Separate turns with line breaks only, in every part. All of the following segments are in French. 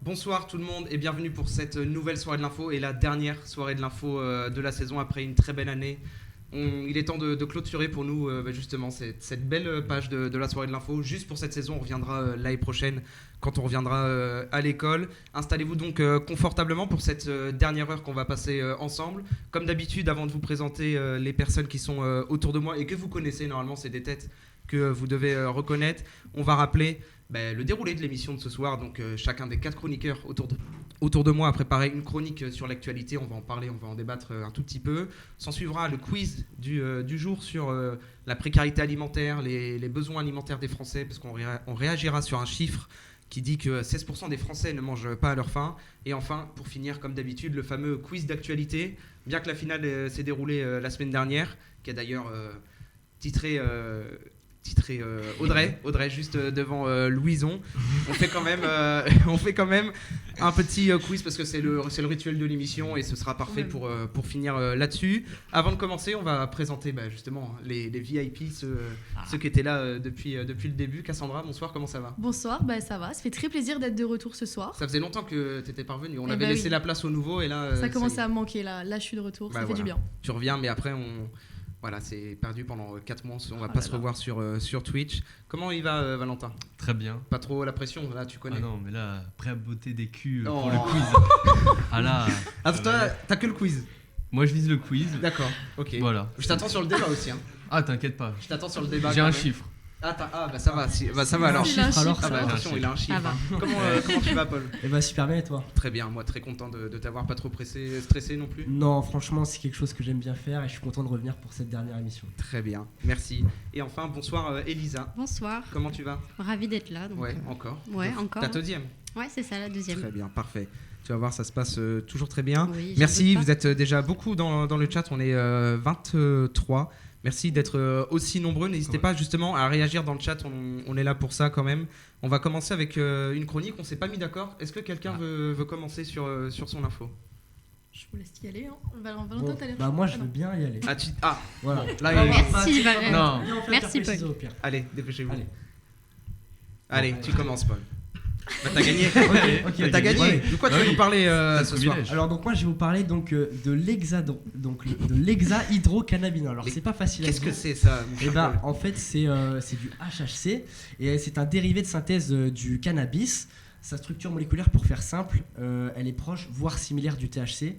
Bonsoir tout le monde et bienvenue pour cette nouvelle soirée de l'info et la dernière soirée de l'info de la saison après une très belle année. Il est temps de clôturer pour nous justement cette belle page de la soirée de l'info. Juste pour cette saison, on reviendra l'année prochaine quand on reviendra à l'école. Installez-vous donc confortablement pour cette dernière heure qu'on va passer ensemble. Comme d'habitude, avant de vous présenter les personnes qui sont autour de moi et que vous connaissez, normalement c'est des têtes que vous devez reconnaître, on va rappeler le déroulé de l'émission de ce soir. Donc chacun des 4 chroniqueurs autour de moi a préparé une chronique sur l'actualité. On va en parler, on va en débattre un tout petit peu. S'en suivra le quiz du jour sur la précarité alimentaire, les besoins alimentaires des Français, parce qu'on réagira sur un chiffre qui dit que 16% des Français ne mangent pas à leur faim. Et enfin, pour finir, comme d'habitude, le fameux quiz d'actualité. Bien que la finale s'est déroulée la semaine dernière, qui a d'ailleurs titré Audrey juste devant Louison. On fait quand même un petit quiz parce que c'est le rituel de l'émission et ce sera parfait pour finir là-dessus. Avant de commencer, on va présenter justement les VIP, ceux qui étaient là depuis le début. Cassandra, bonsoir, comment ça va ?
Bonsoir, ça va, ça fait très plaisir d'être de retour ce soir.
Ça faisait longtemps que tu étais parvenue, on avait laissé la place aux nouveaux et là...
ça commençait à me manquer, là je suis de retour, ça fait du bien.
Tu reviens mais après Voilà, c'est perdu pendant 4 mois, on va pas se revoir sur Twitch. Comment il va Valentin ?
Très bien.
Pas trop la pression, là tu connais.
Ah non, mais là, prêt à botter des culs pour le quiz. Ah là.
Toi, t'as que le quiz ?
Moi je vise le quiz.
D'accord, ok.
Voilà.
Je t'attends sur le débat aussi. Hein.
Ah t'inquiète pas.
Je t'attends sur le débat.
J'ai un chiffre.
Ça va. Ça va alors.
Attention,
il a un chiffre. Comment tu vas, Paul ?
Super bien, et toi ?
Très bien, moi très content de t'avoir, pas trop stressé non plus.
Non, franchement, c'est quelque chose que j'aime bien faire et je suis content de revenir pour cette dernière émission.
Très bien, merci. Et enfin, bonsoir Elisa.
Bonsoir.
Comment tu vas ?
Ravie d'être là. Donc,
encore.
Ouais, encore.
Ta deuxième ?
Ouais, c'est ça, la deuxième.
Très bien, parfait. Tu vas voir, ça se passe toujours très bien.
Oui,
merci, vous êtes déjà beaucoup dans le chat, on est 23. Merci d'être aussi nombreux. N'hésitez pas justement à réagir dans le chat, on est là pour ça quand même. On va commencer avec une chronique, on s'est pas mis d'accord. Est-ce que quelqu'un veut commencer sur son info ?
Je vous laisse y aller. Hein. Valentin, t'as l'air
moi je veux bien y aller.
Voilà.
Bon, merci Valentin.
Non.
Merci Paul.
Allez, dépêchez-vous.
Allez,
tu commences Paul. T'as gagné.
Ok,
t'as gagné.
Ouais.
De quoi tu vas nous parler ce soir ?
Alors donc moi je vais vous parler de l'hexahydrocannabinol. Alors c'est pas facile à dire.
Qu'est-ce que c'est ça ?
En fait c'est du HHC et c'est un dérivé de synthèse du cannabis. Sa structure moléculaire, pour faire simple, elle est proche, voire similaire du THC.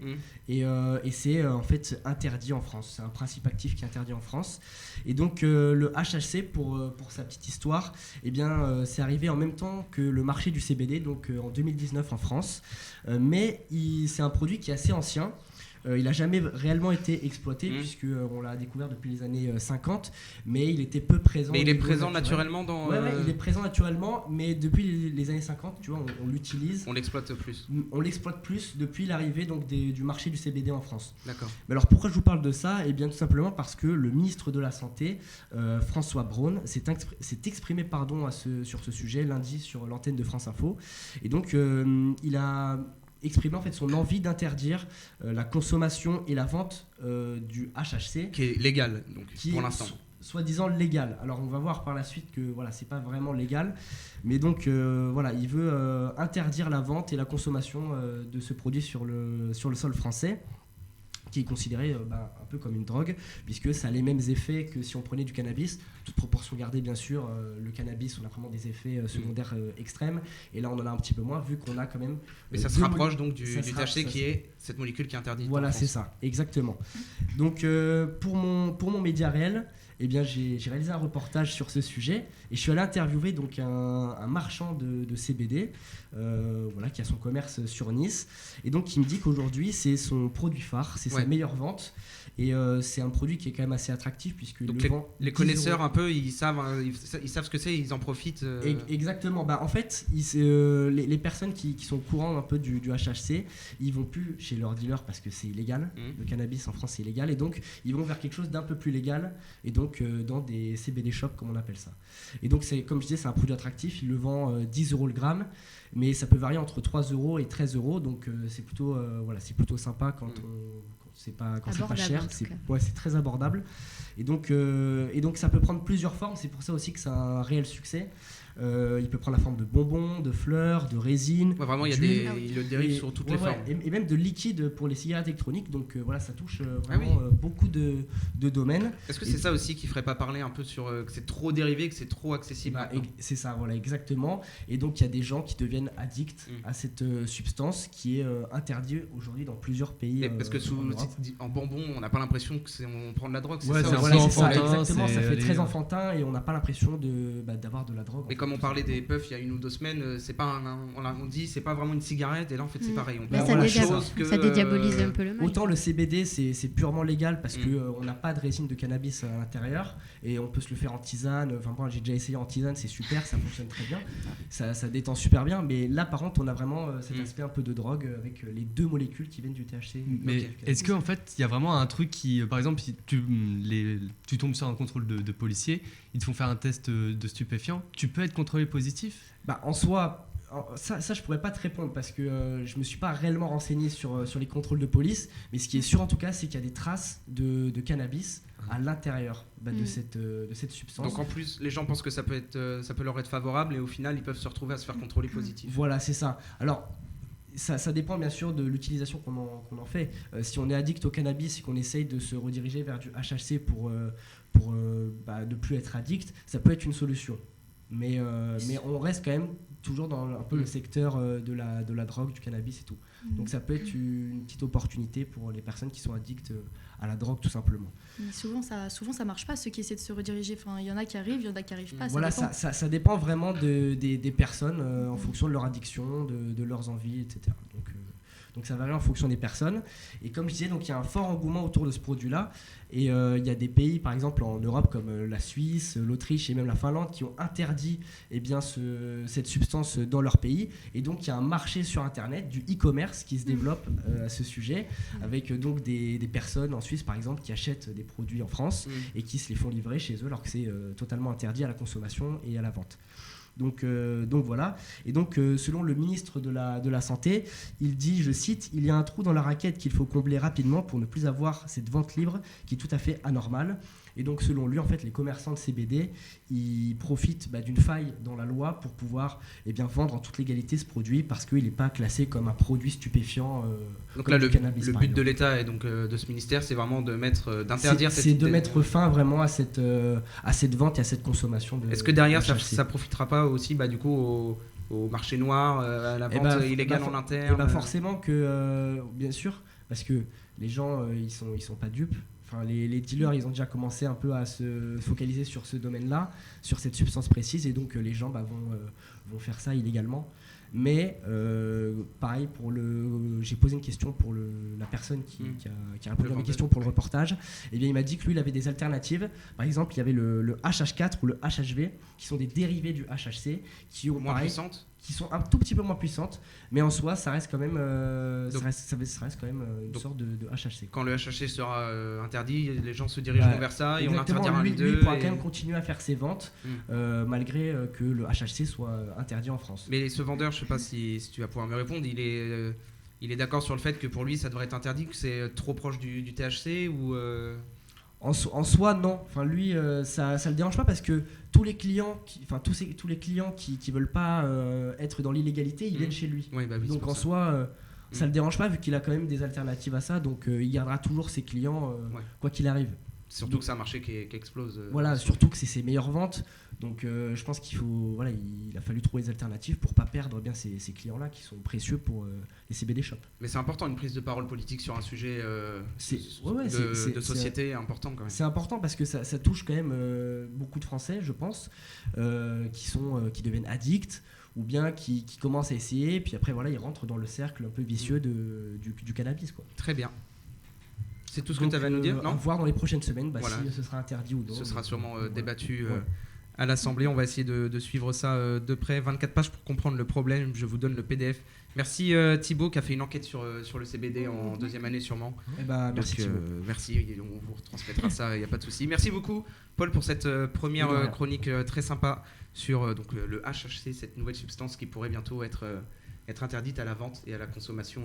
Et c'est en fait interdit en France. C'est un principe actif qui est interdit en France. Et donc le HHC, pour sa petite histoire, c'est arrivé en même temps que le marché du CBD, donc en 2019 en France. Mais c'est un produit qui est assez ancien. Il n'a jamais réellement été exploité puisqu'on l'a découvert depuis les années 50, mais il était peu présent.
Mais il est présent naturellement dans...
Ouais, il est présent naturellement, mais depuis les années 50, tu vois, on l'utilise.
On l'exploite plus.
On l'exploite plus depuis l'arrivée donc, du marché du CBD en France.
D'accord.
Mais alors pourquoi je vous parle de ça ? Eh bien tout simplement parce que le ministre de la Santé, François Braun, s'est exprimé sur ce sujet lundi sur l'antenne de France Info. Et donc il a exprimer en fait son envie d'interdire la consommation et la vente du HHC
qui est légal donc pour l'instant.
Soi-disant légal. Alors on va voir par la suite que c'est pas vraiment légal, mais donc il veut interdire la vente et la consommation de ce produit sur le sol français, qui est considéré un peu comme une drogue, puisque ça a les mêmes effets que si on prenait du cannabis, toute proportion gardée bien sûr. Le cannabis, on a vraiment des effets secondaires extrêmes, et là on en a un petit peu moins, vu qu'on a quand même...
Mais ça se rapproche donc du THC qui est cette molécule qui est interdite.
Voilà, c'est ça, exactement. Donc pour mon média réel, j'ai réalisé un reportage sur ce sujet, et je suis allé interviewer donc un marchand de CBD, qui a son commerce sur Nice, et donc qui me dit qu'aujourd'hui c'est son produit phare, c'est sa meilleure vente, et c'est un produit qui est quand même assez attractif puisque
les connaisseurs un peu ils savent ce que c'est, ils en profitent.
Exactement. En fait les personnes qui sont au courant un peu du HHC, ils vont plus chez leur dealer parce que c'est illégal. Le cannabis en France c'est illégal, et donc ils vont vers quelque chose d'un peu plus légal, et donc dans des CBD shops comme on appelle ça. Et donc c'est, comme je disais, c'est un produit attractif. Il le vend 10 € le gramme, mais ça peut varier entre 3 € et 13 €, donc c'est plutôt sympa quand c'est pas cher, c'est très abordable, et donc ça peut prendre plusieurs formes. C'est pour ça aussi que c'est un réel succès. Il peut prendre la forme de bonbons, de fleurs, de résine.
Ouais, vraiment, il le dérive sur toutes les formes.
Et même de liquide pour les cigarettes électroniques. Donc voilà, ça touche vraiment beaucoup de domaines.
Est-ce que c'est ça aussi qui ferait pas parler un peu sur que c'est trop dérivé, que c'est trop accessible?
C'est ça, voilà, exactement. Et donc il y a des gens qui deviennent addicts à cette substance qui est interdite aujourd'hui dans plusieurs pays.
Parce que en bonbon, on n'a pas l'impression on prend de la drogue.
Ouais,
ça,
exactement, ça fait très enfantin et on n'a pas l'impression d'avoir de la drogue.
Mais comme on parlait des puffs il y a 1 ou 2 semaines, c'est pas on dit c'est pas vraiment une cigarette, et là en fait c'est pareil.
Ça dédiabolise un peu le mal.
Autant le CBD c'est purement légal parce qu'on n'a pas de résine de cannabis à l'intérieur et on peut se le faire en tisane. Enfin moi j'ai déjà essayé en tisane, c'est super, ça fonctionne très bien, ça détend super bien. Mais là par contre on a vraiment cet aspect un peu de drogue avec les 2 molécules qui viennent du THC.
Mais est-ce qu'en fait il y a vraiment un truc qui, par exemple, si tu tombes sur un contrôle de policier, ils te font faire un test de stupéfiants, tu peux être contrôlé positif?
En soi, ça je pourrais pas te répondre parce que je me suis pas réellement renseigné sur les contrôles de police, mais ce qui est sûr en tout cas c'est qu'il y a des traces de cannabis à l'intérieur de cette substance.
Donc en plus les gens pensent que ça peut leur être favorable et au final ils peuvent se retrouver à se faire contrôler positif.
Voilà, c'est ça. Alors ça dépend bien sûr de l'utilisation qu'on en fait. Si on est addict au cannabis et qu'on essaye de se rediriger vers du HHC pour ne plus être addict, ça peut être une solution. Mais on reste quand même toujours dans un peu le secteur de la drogue, du cannabis et tout. Donc ça peut être une petite opportunité pour les personnes qui sont addictes à la drogue tout simplement.
Mais souvent ça marche pas, ceux qui essaient de se rediriger. Enfin, il y en a qui arrivent, il y en a qui arrivent pas.
Voilà, ça dépend vraiment des personnes en fonction de leur addiction, de leurs envies, etc. Donc ça varie en fonction des personnes. Et comme je disais, donc il y a un fort engouement autour de ce produit-là. Et il y a des pays, par exemple en Europe, comme la Suisse, l'Autriche et même la Finlande, qui ont interdit cette substance dans leur pays. Et donc il y a un marché sur Internet, du e-commerce qui se développe à ce sujet, avec donc des personnes en Suisse, par exemple, qui achètent des produits en France et qui se les font livrer chez eux, alors que c'est totalement interdit à la consommation et à la vente. Donc voilà. Et donc selon le ministre de la Santé, il dit, je cite, « Il y a un trou dans la raquette qu'il faut combler rapidement pour ne plus avoir cette vente libre qui est tout à fait anormale. » Et donc selon lui, en fait, les commerçants de CBD, ils profitent d'une faille dans la loi pour pouvoir vendre en toute légalité ce produit parce qu'il n'est pas classé comme un produit stupéfiant.
Donc là, le but de l'État et donc de ce ministère, c'est vraiment d'interdire cette idée.
C'est de mettre fin vraiment à cette vente et à cette consommation.
Est-ce que derrière, ça profitera pas aussi du coup au marché noir, à la vente illégale en interne?
Forcément que, bien sûr, parce que les gens, ils sont pas dupes. Enfin, les dealers, ils ont déjà commencé un peu à se focaliser sur ce domaine-là, sur cette substance précise, et donc les gens vont faire ça illégalement. Mais pareil, j'ai posé une question pour la personne qui a répondu à ma question pour le reportage. Et bien, il m'a dit que lui, il avait des alternatives. Par exemple, il y avait le HH4 ou le HHV, qui sont des dérivés du HHC, qui ont
puissantes,
qui sont un tout petit peu moins puissantes, mais en soi, ça reste quand même, ça reste quand même une sorte de HHC.
Quand le HHC sera interdit, les gens se dirigeront vers ça et on interdira
lui pourra quand même continuer à faire ses ventes malgré que le HHC soit interdit en France.
Mais ce vendeur, je sais pas si tu vas pouvoir me répondre, il est d'accord sur le fait que pour lui ça devrait être interdit, que c'est trop proche du THC ou
En soi, non. Enfin, lui, ça le dérange pas parce que tous les clients qui veulent pas être dans l'illégalité, ils viennent chez lui.
Oui, oui,
donc en soi, ça le dérange pas vu qu'il a quand même des alternatives à ça. Donc il gardera toujours ses clients quoi qu'il arrive.
Surtout que c'est un marché qui explose.
Voilà, surtout que c'est ses meilleures ventes. Donc je pense qu'il a fallu trouver des alternatives pour pas perdre bien ces clients-là qui sont précieux pour les CBD shops.
Mais c'est important, une prise de parole politique sur un sujet de société important quand même.
C'est important parce que ça touche quand même beaucoup de Français, je pense, qui deviennent addicts ou bien qui commencent à essayer, puis après ils rentrent dans le cercle un peu vicieux du cannabis, quoi.
Très bien. C'est tout ce que tu avais à nous dire, non ?
À voir dans les prochaines semaines si ce sera interdit ou non.
Ce sera sûrement débattu à l'Assemblée. On va essayer de suivre ça de près. 24 pages pour comprendre le problème. Je vous donne le PDF. Merci Thibaut qui a fait une enquête sur le CBD en deuxième année sûrement.
Merci Thibaut.
Merci, on vous retransmettra ça, il n'y a pas de souci. Merci beaucoup Paul pour cette première chronique très sympa sur le HHC, cette nouvelle substance qui pourrait bientôt être être interdite à la vente et à la consommation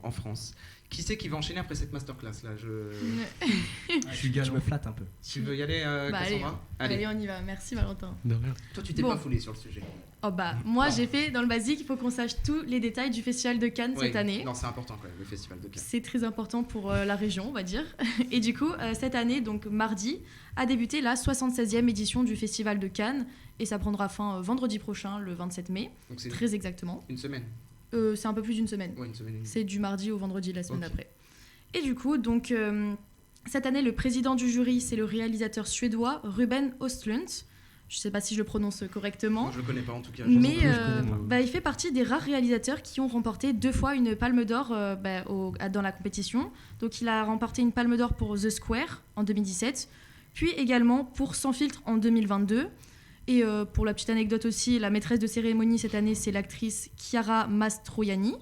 en France. Qui c'est qui va enchaîner après cette masterclass là?
Je me flatte un peu.
Tu veux y aller, Cassandra?
Allez, on y va. Merci Valentin.
De rien.
Toi, tu t'es pas foulé sur le sujet.
Oh moi j'ai fait dans le basique, il faut qu'on sache tous les détails du Festival de Cannes cette année.
Non, c'est important quand même, le Festival de Cannes.
C'est très important pour la région, on va dire. Et du coup, cette année, donc mardi, a débuté la 76e édition du Festival de Cannes. Et ça prendra fin vendredi prochain, le 27 mai. Donc c'est très exactement.
Une semaine.
C'est un peu plus d'une semaine.
Ouais, une semaine.
C'est du mardi au vendredi la semaine d'après. Et du coup, donc, cette année, le président du jury, c'est le réalisateur suédois Ruben Östlund. Je ne sais pas si je le prononce correctement.
Moi, je ne le connais pas en tout cas.
Mais il fait partie des rares réalisateurs qui ont remporté 2 fois une palme d'or dans la compétition. Donc il a remporté une palme d'or pour The Square en 2017, puis également pour Sans filtre en 2022. Et pour la petite anecdote aussi, la maîtresse de cérémonie cette année, c'est l'actrice Chiara Mastroianni.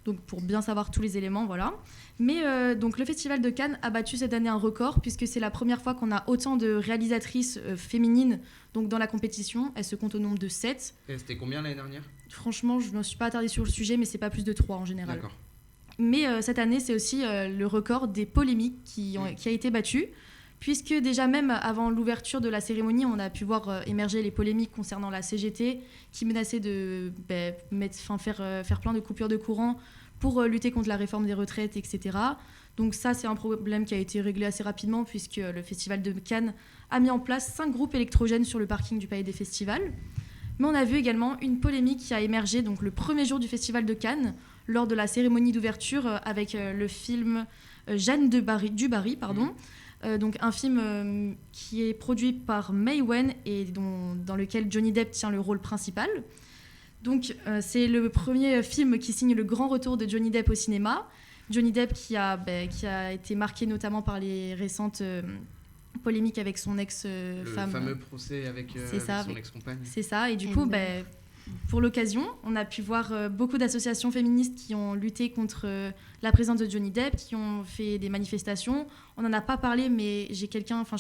Donc pour bien savoir tous les éléments, voilà. Mais donc le Festival de Cannes a battu cette année un record puisque c'est la première fois qu'on a autant de réalisatrices féminines donc dans la compétition. Elles se comptent au nombre de 7.
Et c'était combien l'année dernière?
Franchement, je ne me suis pas attardée sur le sujet, mais c'est pas plus de 3 en général.
D'accord.
Mais cette année, c'est aussi le record des polémiques qui a été battu. Puisque déjà même avant l'ouverture de la cérémonie, on a pu voir émerger les polémiques concernant la CGT qui menaçait de faire plein de coupures de courant pour lutter contre la réforme des retraites, etc. Donc ça, c'est un problème qui a été réglé assez rapidement puisque le Festival de Cannes a mis en place 5 groupes électrogènes sur le parking du Palais des Festivals. Mais on a vu également une polémique qui a émergé donc, le premier jour du Festival de Cannes lors de la cérémonie d'ouverture avec le film Jeanne du Barry. Donc un film qui est produit par May Wen et dans lequel Johnny Depp tient le rôle principal. Donc c'est le premier film qui signe le grand retour de Johnny Depp au cinéma. Johnny Depp qui a été marqué notamment par les récentes polémiques avec son ex-femme.
Le fameux procès avec son ex-compagne.
C'est ça, et du coup, pour l'occasion, on a pu voir beaucoup d'associations féministes qui ont lutté contre la présence de Johnny Depp, qui ont fait des manifestations. On n'en a pas parlé, mais je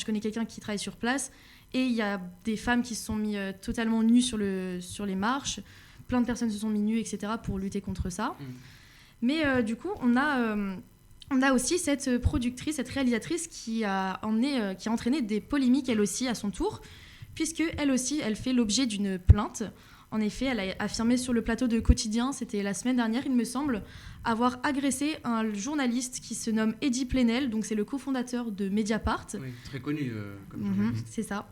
connais quelqu'un qui travaille sur place. Et il y a des femmes qui se sont mis totalement nues sur les marches. Plein de personnes se sont mis nues, etc., pour lutter contre ça. Mais du coup, on a aussi cette productrice, cette réalisatrice qui a entraîné des polémiques, elle aussi, à son tour, puisque elle aussi, elle fait l'objet d'une plainte. En effet, elle a affirmé sur le plateau de Quotidien, c'était la semaine dernière, il me semble, avoir agressé un journaliste qui se nomme Eddie Plenel, donc c'est le cofondateur de Mediapart.
Oui, très connu comme journaliste.
C'est ça,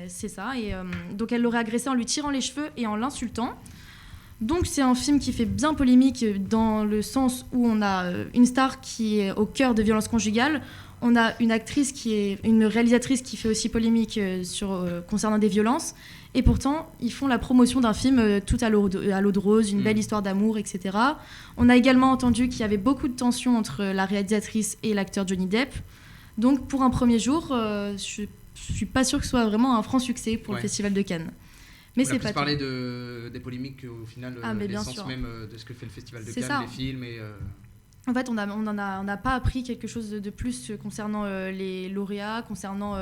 c'est ça. Et donc elle l'aurait agressé en lui tirant les cheveux et en l'insultant. Donc c'est un film qui fait bien polémique dans le sens où on a une star qui est au cœur de violences conjugales. On a une réalisatrice qui fait aussi polémique concernant des violences. Et pourtant, ils font la promotion d'un film tout à l'eau de rose, une belle histoire d'amour, etc. On a également entendu qu'il y avait beaucoup de tensions entre la réalisatrice et l'acteur Johnny Depp. Donc pour un premier jour, je suis pas sûre que ce soit vraiment un franc succès pour le Festival de Cannes. Mais
on a plus parlé des polémiques au final, l'essence même de ce que fait le Festival de Cannes, les films et...
En fait, on n'a pas appris quelque chose de plus concernant les lauréats, concernant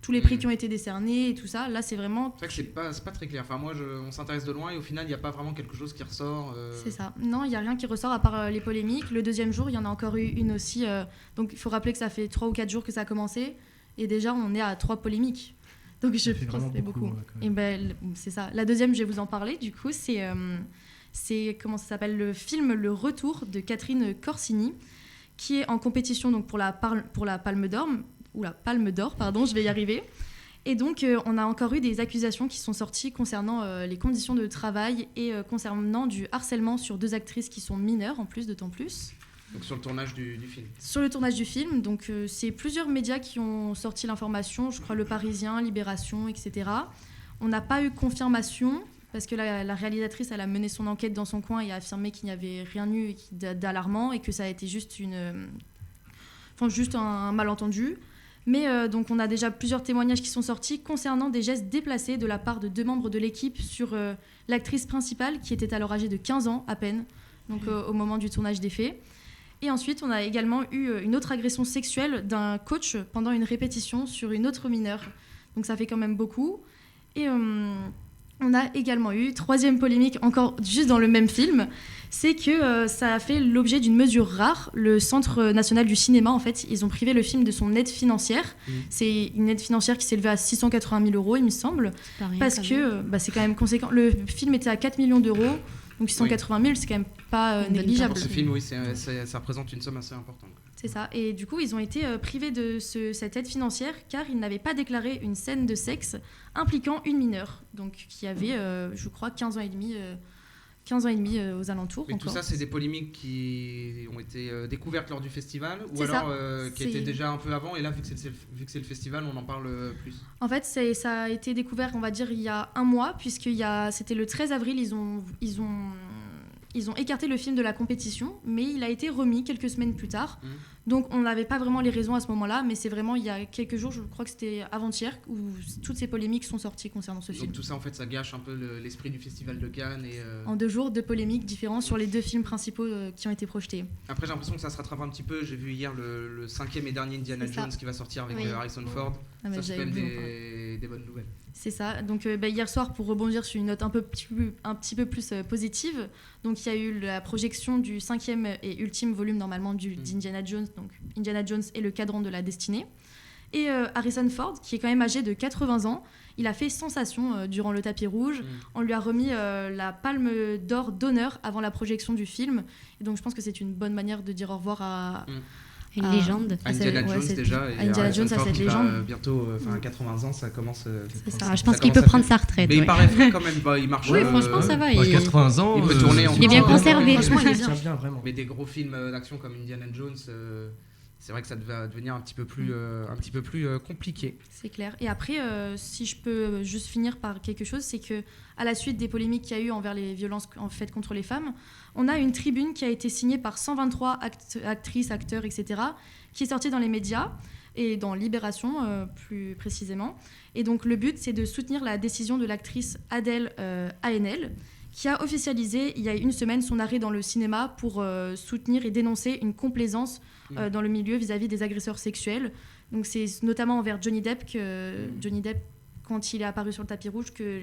tous les prix qui ont été décernés et tout ça. Là, c'est vraiment...
C'est vrai que c'est pas très clair. Enfin, moi, on s'intéresse de loin et au final, il n'y a pas vraiment quelque chose qui ressort.
C'est ça. Non, il n'y a rien qui ressort à part les polémiques. Le deuxième jour, il y en a encore eu une aussi. Donc, il faut rappeler que ça fait 3 ou 4 jours que ça a commencé. Et déjà, on est à 3 polémiques. Donc, je pense que c'est beaucoup. Et c'est ça. La deuxième, je vais vous en parler. Du coup, c'est comment ça s'appelle, le film Le Retour de Catherine Corsini, qui est en compétition donc, pour la Palme d'Or. Je vais y arriver. Et donc, on a encore eu des accusations qui sont sorties concernant les conditions de travail et concernant du harcèlement sur 2 actrices qui sont mineures, en plus, d'autant plus.
Donc sur le tournage du film.
Sur le tournage du film, donc c'est plusieurs médias qui ont sorti l'information, je crois Le Parisien, Libération, etc. On n'a pas eu confirmation, parce que la réalisatrice, elle a mené son enquête dans son coin et a affirmé qu'il n'y avait rien eu d'alarmant et que ça a été juste un malentendu. Mais donc on a déjà plusieurs témoignages qui sont sortis concernant des gestes déplacés de la part de 2 membres de l'équipe sur l'actrice principale qui était alors âgée de 15 ans à peine, donc au moment du tournage des faits. Et ensuite, on a également eu une autre agression sexuelle d'un coach pendant une répétition sur une autre mineure. Donc ça fait quand même beaucoup. Et On a également eu, troisième polémique, encore juste dans le même film, c'est que ça a fait l'objet d'une mesure rare. Le Centre national du cinéma, en fait, ils ont privé le film de son aide financière. C'est une aide financière qui s'élevait à 680 000 €, il me semble,
Pas rien,
parce
quand
que
même.
c'est quand même conséquent. Le film était à 4 millions d'euros, donc 680 000, c'est quand même pas
Une bonne
négligeable.
Pour ce film, oui, ça représente une somme assez importante.
C'est ça. Et du coup, ils ont été privés de cette aide financière car ils n'avaient pas déclaré une scène de sexe impliquant une mineure, donc qui avait, je crois, 15 ans et demi aux alentours.
Mais tout ça, c'est des polémiques qui ont été découvertes lors du festival ou
C'est
alors
ça.
qui étaient déjà un peu avant, et là, vu que c'est le festival, on en parle plus.
En fait, ça a été découvert, on va dire, il y a un mois, c'était le 13 avril, ils ont écarté le film de la compétition, mais il a été remis quelques semaines plus tard. Donc on n'avait pas vraiment les raisons à ce moment-là, mais c'est vraiment il y a quelques jours, je crois que c'était avant-hier, où toutes ces polémiques sont sorties concernant ce film.
Donc tout ça, en fait, ça gâche un peu l'esprit du festival de Cannes.
En 2 jours, 2 polémiques différentes sur les 2 films principaux qui ont été projetés.
Après, j'ai l'impression que ça se rattrape un petit peu. J'ai vu hier le 5e et dernier Indiana Jones qui va sortir avec Harrison Ford.
Ah,
ça, c'est quand même des bonnes nouvelles.
C'est ça. Donc hier soir, pour rebondir sur une note un petit peu plus positive, donc il y a eu la projection du 5e et ultime volume normalement d'Indiana Jones, donc Indiana Jones et le cadran de la destinée. Et Harrison Ford, qui est quand même âgé de 80 ans, il a fait sensation durant le tapis rouge. On lui a remis la palme d'or d'honneur avant la projection du film. Et donc je pense que c'est une bonne manière de dire au revoir à...
Une légende.
Indiana Jones déjà. Et
Indiana Jones, à cette légende.
Bientôt, à 80 ans, ça commence.
Je pense qu'il peut prendre sa retraite.
Mais il paraît frais quand même. Il marche.
Oui, franchement, ça va.
80 ans,
il peut tourner en
il est bien conservé.
Franchement, il est
Ça
bien.
tient bien, vraiment.
Mais des gros films d'action comme Indiana Jones, c'est vrai que ça devait devenir un petit peu plus compliqué.
C'est clair. Et après, si je peux juste finir par quelque chose, c'est que à la suite des polémiques qu'il y a eu envers les violences faites contre les femmes, on a une tribune qui a été signée par 123 actrices, acteurs, etc., qui est sortie dans les médias et dans Libération plus précisément. Et donc le but, c'est de soutenir la décision de l'actrice Adèle Haenel, qui a officialisé il y a une semaine son arrêt dans le cinéma pour soutenir et dénoncer une complaisance dans le milieu vis-à-vis des agresseurs sexuels. Donc c'est notamment envers Johnny Depp Johnny Depp, quand il est apparu sur le tapis rouge, que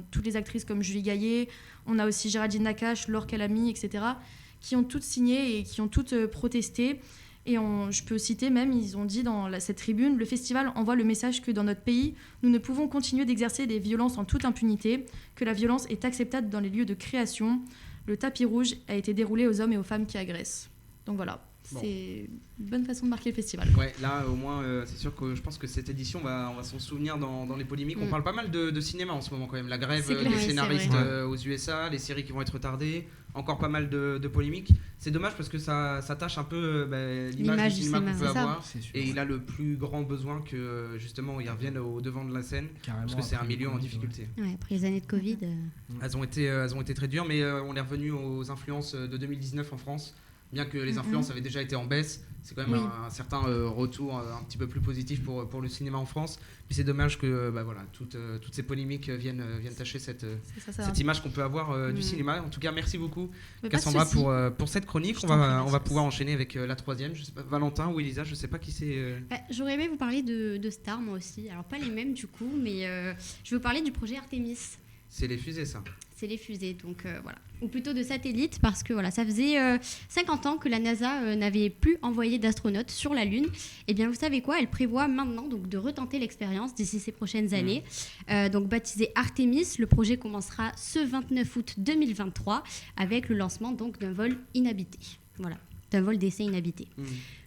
toutes les actrices comme Julie Gaillet, on a aussi Géraldine Nakache, Laure Calamy, etc., qui ont toutes signé et qui ont toutes protesté. Et je peux citer même, ils ont dit dans cette tribune, le festival envoie le message que dans notre pays, nous ne pouvons continuer d'exercer des violences en toute impunité, que la violence est acceptable dans les lieux de création. Le tapis rouge a été déroulé aux hommes et aux femmes qui agressent. Donc voilà, c'est une bonne façon de marquer le festival.
Ouais, là au moins, c'est sûr que je pense que cette édition, on va s'en souvenir dans les polémiques. On parle pas mal de cinéma en ce moment quand même. La grève des scénaristes aux USA, les séries qui vont être retardées, encore pas mal de polémiques. C'est dommage parce que ça tâche un peu l'image du cinéma qu'on peut avoir. Et il a le plus grand besoin que justement il revienne au devant de la scène.
Carrément,
parce que c'est un milieu en difficulté.
Ouais, après les années de Covid.
Elles ont été très dures, mais on est revenu aux influences de 2019 en France. Bien que les influences avaient déjà été en baisse, c'est quand même un certain retour un petit peu plus positif pour le cinéma en France. Puis c'est dommage que toutes ces polémiques viennent tâcher cette image qu'on peut avoir du cinéma. En tout cas, merci beaucoup Cassandra pour cette chronique. On va pouvoir enchaîner avec la troisième. Je sais pas, Valentin ou Elisa, je sais pas qui c'est.
J'aurais aimé vous parler de stars moi aussi. Alors pas les mêmes du coup, mais je vais vous parler du projet Artemis.
C'est les fusées, ça.
C'est les fusées, donc voilà. Ou plutôt de satellites, parce que voilà, ça faisait 50 ans que la NASA n'avait plus envoyé d'astronautes sur la Lune. Et bien, vous savez quoi ? Elle prévoit maintenant donc, de retenter l'expérience d'ici ces prochaines années. Donc, baptisé Artemis, le projet commencera ce 29 août 2023 avec le lancement donc, d'un vol inhabité. Voilà, d'un vol d'essai inhabité.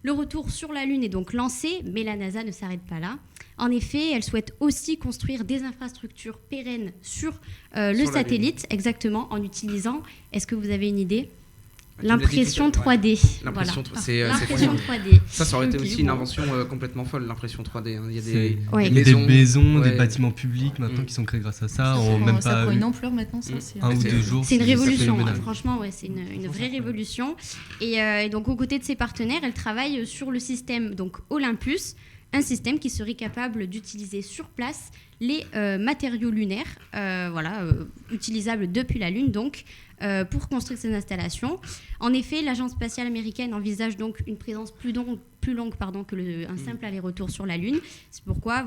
Le retour sur la Lune est donc lancé, mais la NASA ne s'arrête pas là. En effet, elle souhaite aussi construire des infrastructures pérennes sur le satellite, exactement, en utilisant, est-ce que vous avez une idée ? L'impression 3D.
L'impression
voilà. L'impression 3D.
Ça aurait été aussi une invention complètement folle, l'impression 3D. Il y a
des maisons, des bâtiments publics maintenant qui sont créés grâce à ça.
Ça prend une ampleur maintenant, ça.
Un ou 2 jours.
C'est une révolution, franchement, c'est une vraie révolution. Et donc, aux côtés de ses partenaires, elle travaille sur le système donc, Olympus, un système qui serait capable d'utiliser sur place les matériaux lunaires, utilisables depuis la Lune, donc, pour construire ces installations. En effet, l'agence spatiale américaine envisage donc une présence plus plus longue que un simple aller-retour sur la Lune. C'est pourquoi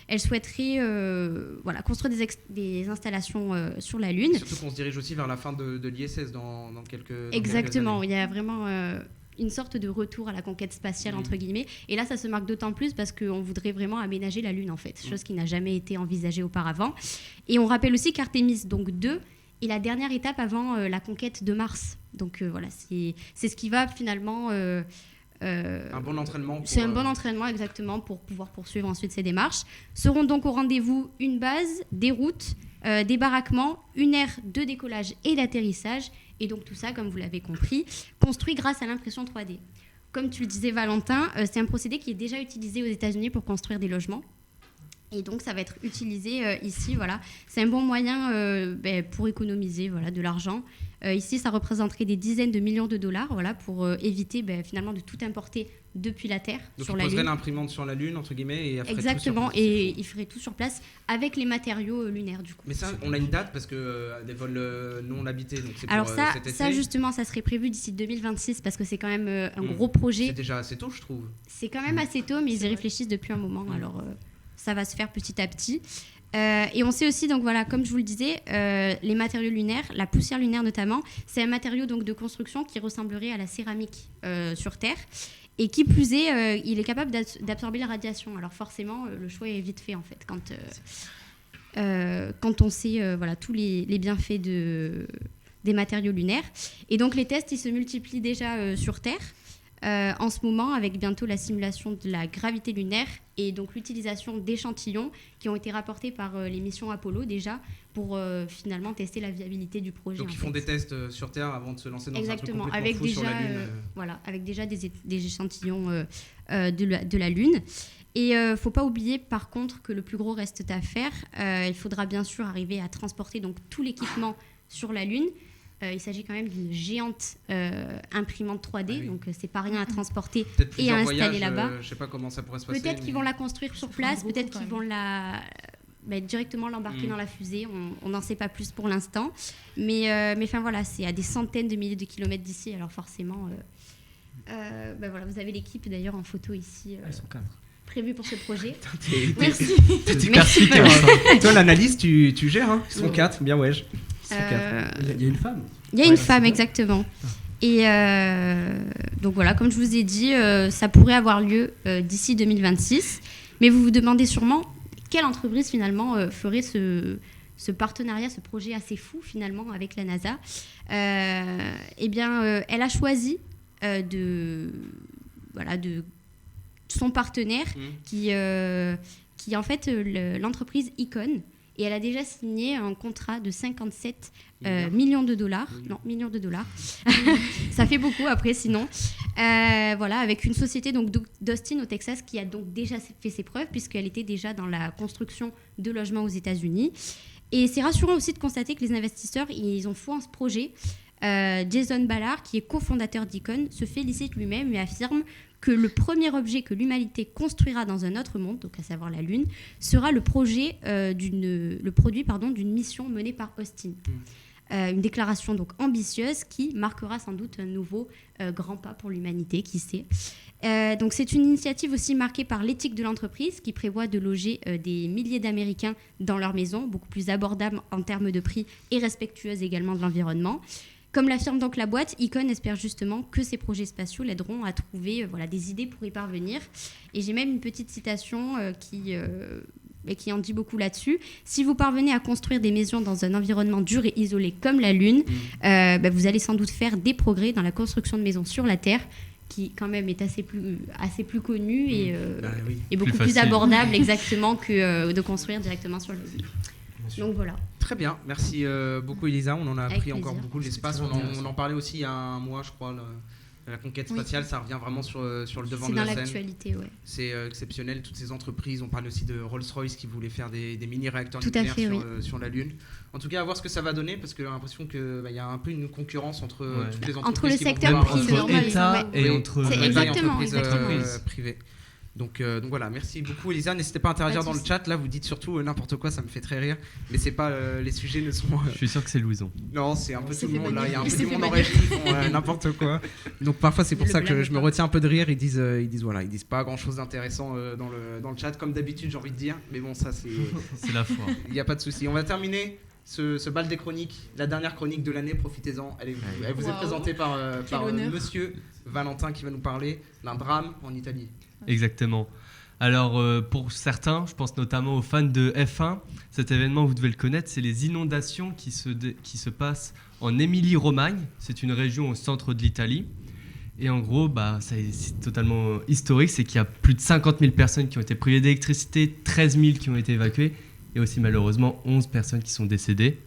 elle souhaiterait construire des installations sur la Lune.
Surtout qu'on se dirige aussi vers la fin de l'ISS dans quelques
Exactement,
années.
il y a vraiment une sorte de retour à la conquête spatiale, entre guillemets. Et là, ça se marque d'autant plus parce qu'on voudrait vraiment aménager la Lune, en fait, chose qui n'a jamais été envisagée auparavant. Et on rappelle aussi qu'Artemis 2 est la dernière étape avant la conquête de Mars. Donc voilà, c'est ce qui va finalement...
un bon entraînement.
C'est un bon entraînement, exactement, pour pouvoir poursuivre ensuite ces démarches. Seront donc au rendez-vous une base, des routes, des baraquements, une aire de décollage et d'atterrissage. Et donc tout ça, comme vous l'avez compris, construit grâce à l'impression 3D. Comme tu le disais, Valentin, c'est un procédé qui est déjà utilisé aux États-Unis pour construire des logements. Et donc, ça va être utilisé ici. Voilà. C'est un bon moyen pour économiser de l'argent. Ici, ça représenterait des dizaines de millions de dollars pour éviter finalement de tout importer depuis la Terre
donc
sur la Lune.
Donc, il poserait l'imprimante sur la Lune, entre guillemets, et elle ferait
exactement,
tout sur place.
et il ferait tout sur place avec les matériaux lunaires, du coup.
Mais ça, on a une date parce que des vols non habités, donc c'est
Alors
pour
ça,
cet été.
ça, justement, ça serait prévu d'ici 2026 parce que c'est quand même un gros projet.
C'est déjà assez tôt, je trouve.
C'est quand même assez tôt, mais ils y réfléchissent depuis un moment. Alors, ça va se faire petit à petit. Et on sait aussi, donc voilà, comme je vous le disais, les matériaux lunaires, la poussière lunaire notamment, c'est un matériau donc, de construction qui ressemblerait à la céramique sur Terre. Et qui plus est, il est capable d'absorber la radiation. Alors forcément, le choix est vite fait en fait. Quand on sait tous les bienfaits des matériaux lunaires. Et donc les tests, ils se multiplient déjà sur Terre. En ce moment, avec bientôt la simulation de la gravité lunaire et donc l'utilisation d'échantillons qui ont été rapportés par les missions Apollo déjà pour finalement tester la viabilité du projet.
Donc ils font des tests sur Terre avant de se lancer dans
exactement,
un truc
avec
complètement fou
déjà,
sur la Lune.
avec déjà des échantillons de la Lune. Et il ne faut pas oublier par contre que le plus gros reste à faire. Il faudra bien sûr arriver à transporter donc, tout l'équipement sur la Lune. Il s'agit quand même d'une géante imprimante 3D, donc c'est pas rien à transporter et à installer là-bas.
Je sais pas comment ça pourrait se passer.
Peut-être qu'ils vont la construire sur place, peut-être qu'ils vont directement l'embarquer dans la fusée. On n'en sait pas plus pour l'instant, mais enfin voilà, c'est à des centaines de milliers de kilomètres d'ici, alors forcément. Vous avez l'équipe d'ailleurs en photo ici.
Ils sont 4.
Prévu pour ce projet.
Merci.
Merci.
Toi, l'analyse, tu gères, hein. Ils sont 4, bien ouais.
Il y a une femme.
Il y a une femme, exactement. Et donc voilà, comme je vous ai dit, ça pourrait avoir lieu d'ici 2026. Mais vous vous demandez sûrement quelle entreprise finalement ferait ce partenariat, ce projet assez fou finalement avec la NASA. Elle a choisi de son partenaire qui est en fait l'entreprise Icon. Et elle a déjà signé un contrat de 57 millions de dollars. Non, millions de dollars. Ça fait beaucoup après, sinon. Avec une société donc, d'Austin au Texas qui a donc déjà fait ses preuves puisqu'elle était déjà dans la construction de logements aux États-Unis. Et c'est rassurant aussi de constater que les investisseurs, ils ont foi en ce projet. Jason Ballard, qui est cofondateur d'Icon, se félicite lui-même et affirme que le premier objet que l'humanité construira dans un autre monde, donc à savoir la Lune, sera le produit d'une mission menée par Austin. Une déclaration donc ambitieuse qui marquera sans doute un nouveau grand pas pour l'humanité, qui sait. Donc c'est une initiative aussi marquée par l'éthique de l'entreprise qui prévoit de loger des milliers d'Américains dans leur maison, beaucoup plus abordable en termes de prix et respectueuse également de l'environnement. Comme l'affirme donc la boîte, Icon espère justement que ces projets spatiaux l'aideront à trouver des idées pour y parvenir. Et j'ai même une petite citation qui en dit beaucoup là-dessus. Si vous parvenez à construire des maisons dans un environnement dur et isolé comme la Lune, vous allez sans doute faire des progrès dans la construction de maisons sur la Terre, qui quand même est assez plus connue et beaucoup plus abordable exactement que de construire directement sur la Lune. Donc voilà.
Très bien, merci beaucoup Elisa, on en a appris encore beaucoup de l'espace, on en parlait aussi il y a un mois je crois, la conquête spatiale, ça revient vraiment sur le devant de la scène.
C'est dans l'actualité, ouais.
C'est exceptionnel, toutes ces entreprises, on parle aussi de Rolls-Royce qui voulait faire des mini-réacteurs
tout
nucléaires sur la Lune. En tout cas, à voir ce que ça va donner, parce que j'ai l'impression qu'il y a un peu une concurrence entre toutes les entreprises.
Entre le secteur privé
entre État et entre
exactement
privées. Donc voilà, merci beaucoup Elisa. N'hésitez pas à interagir
Pas de
dans le
souci.
chat. Là, vous dites surtout n'importe quoi, ça me fait très rire. Mais c'est pas les sujets ne sont.
Je suis sûr que c'est Louison.
Non, c'est un peu
s'est
tout le
fait
monde là. Il y a un peu
bannir.
du monde en régie qui font n'importe quoi. Donc parfois c'est pour
Le
ça que
blâme
je me
pas.
retiens un peu de rire. Ils disent pas grand chose d'intéressant dans le chat comme d'habitude, j'ai envie de dire. Mais bon, ça c'est.
C'est la foi.
Il n'y a pas de souci. On va terminer ce bal des chroniques, la dernière chronique de l'année. Profitez-en. Elle vous est
Waouh.
présentée par
honneur.
Monsieur Valentin qui va nous parler d'un drame en Italie.
Exactement. Alors, pour certains, je pense notamment aux fans de F1, cet événement, vous devez le connaître, c'est les inondations qui se passent en Émilie-Romagne. C'est une région au centre de l'Italie. Et en gros, c'est totalement historique, c'est qu'il y a plus de 50 000 personnes qui ont été privées d'électricité, 13 000 qui ont été évacuées, et aussi malheureusement 11 personnes qui sont décédées.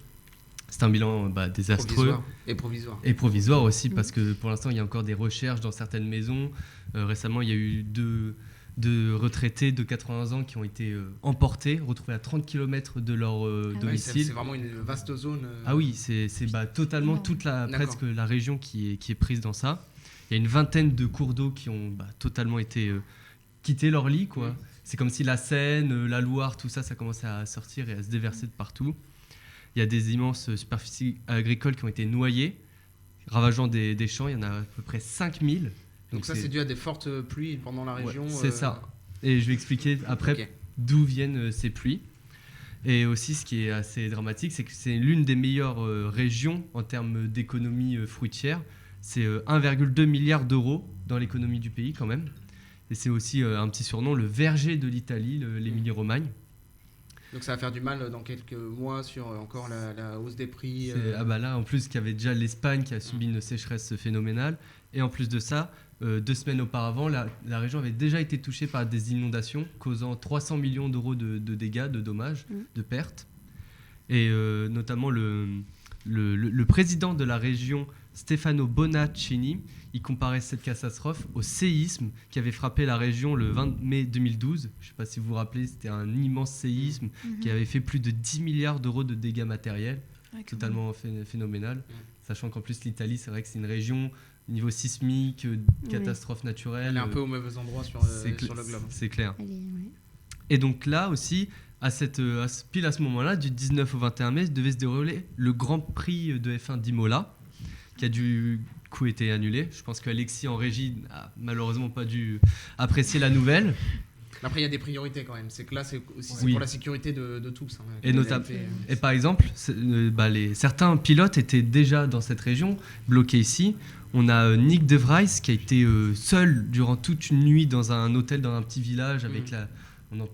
C'est un bilan désastreux.
Provisoire.
Et provisoire aussi, parce que pour l'instant, il y a encore des recherches dans certaines maisons. Récemment, il y a eu deux retraités de 80 ans qui ont été emportés, retrouvés à 30 km de leur
Oui,
domicile.
c'est vraiment une vaste zone.
Ah oui, c'est totalement
Non.
toute
D'accord.
presque la région qui est prise dans ça. Il y a une vingtaine de cours d'eau qui ont totalement été quittés leur lit, quoi.
Mm.
C'est comme si la Seine, la Loire, tout ça, ça commençait à sortir et à se déverser de partout. Il y a des immenses superficies agricoles qui ont été noyées, ravageant des champs. Il y en a à peu près 5000.
Donc ça, c'est dû à des fortes pluies pendant la
Ouais,
région.
c'est ça. Et je vais expliquer après
Ok.
d'où viennent ces pluies. Et aussi, ce qui est assez dramatique, c'est que c'est l'une des meilleures régions en termes d'économie fruitière. C'est 1,2 milliard d'euros dans l'économie du pays quand même. Et c'est aussi un petit surnom, le verger de l'Italie, l'Émilie-Romagne.
Donc ça va faire du mal dans quelques mois sur encore la hausse des prix.
Là, en plus, qu'il y avait déjà l'Espagne qui a subi une sécheresse phénoménale. Et en plus de ça, 2 semaines auparavant, la région avait déjà été touchée par des inondations, causant 300 millions d'euros de dégâts, de dommages, de pertes. Et notamment le président de la région, Stefano Bonaccini, il comparait cette catastrophe au séisme qui avait frappé la région le 20 mai 2012. Je ne sais pas si vous vous rappelez, c'était un immense séisme qui avait fait plus de 10 milliards d'euros de dégâts matériels, totalement phénoménal. Sachant qu'en plus l'Italie, c'est vrai que c'est une région niveau sismique, catastrophe naturelle.
Elle est un peu au mauvais endroit sur le globe.
C'est clair.
Ouais.
Et donc là aussi, pile à ce moment-là, du 19 au 21 mai, devait se dérouler le Grand Prix de F1 d'Imola, qui a du coup été annulé. Je pense qu'Alexis en régie n'a malheureusement pas dû apprécier la nouvelle.
Après, il y a des priorités quand même. C'est que là, c'est aussi
Oui.
pour la sécurité de tous. Hein.
Et notamment.
Vous avez fait-
Et par exemple, certains pilotes étaient déjà dans cette région, bloqués ici. On a Nick De Vries qui a été seul durant toute une nuit dans un hôtel dans un petit village avec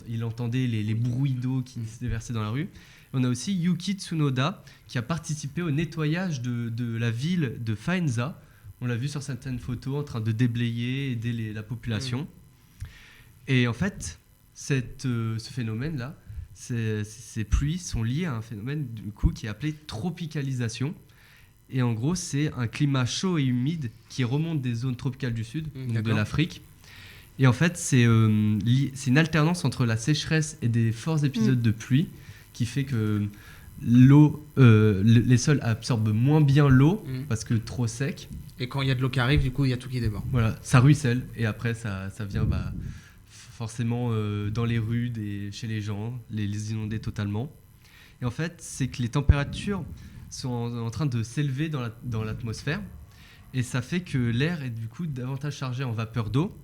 il entendait les bruits d'eau qui se déversaient dans la rue. On a aussi Yuki Tsunoda qui a participé au nettoyage de la ville de Faenza. On l'a vu sur certaines photos en train de déblayer, aider la population. Et en fait, ce phénomène-là, ces pluies sont liées à un phénomène du coup, qui est appelé tropicalisation. Et en gros, c'est un climat chaud et humide qui remonte des zones tropicales du sud, donc de
D'accord.
l'Afrique. Et en fait, c'est une alternance entre la sécheresse et des forts épisodes de pluie qui fait que les sols absorbent moins bien l'eau parce que trop sec.
Et quand il y a de l'eau qui arrive, du coup, il y a tout qui déborde.
Voilà, ça ruisselle et après ça vient forcément dans les rues, chez les gens, les inonder totalement. Et en fait, c'est que les températures sont en train de s'élever dans l'atmosphère et ça fait que l'air est du coup davantage chargé en vapeur d'eau.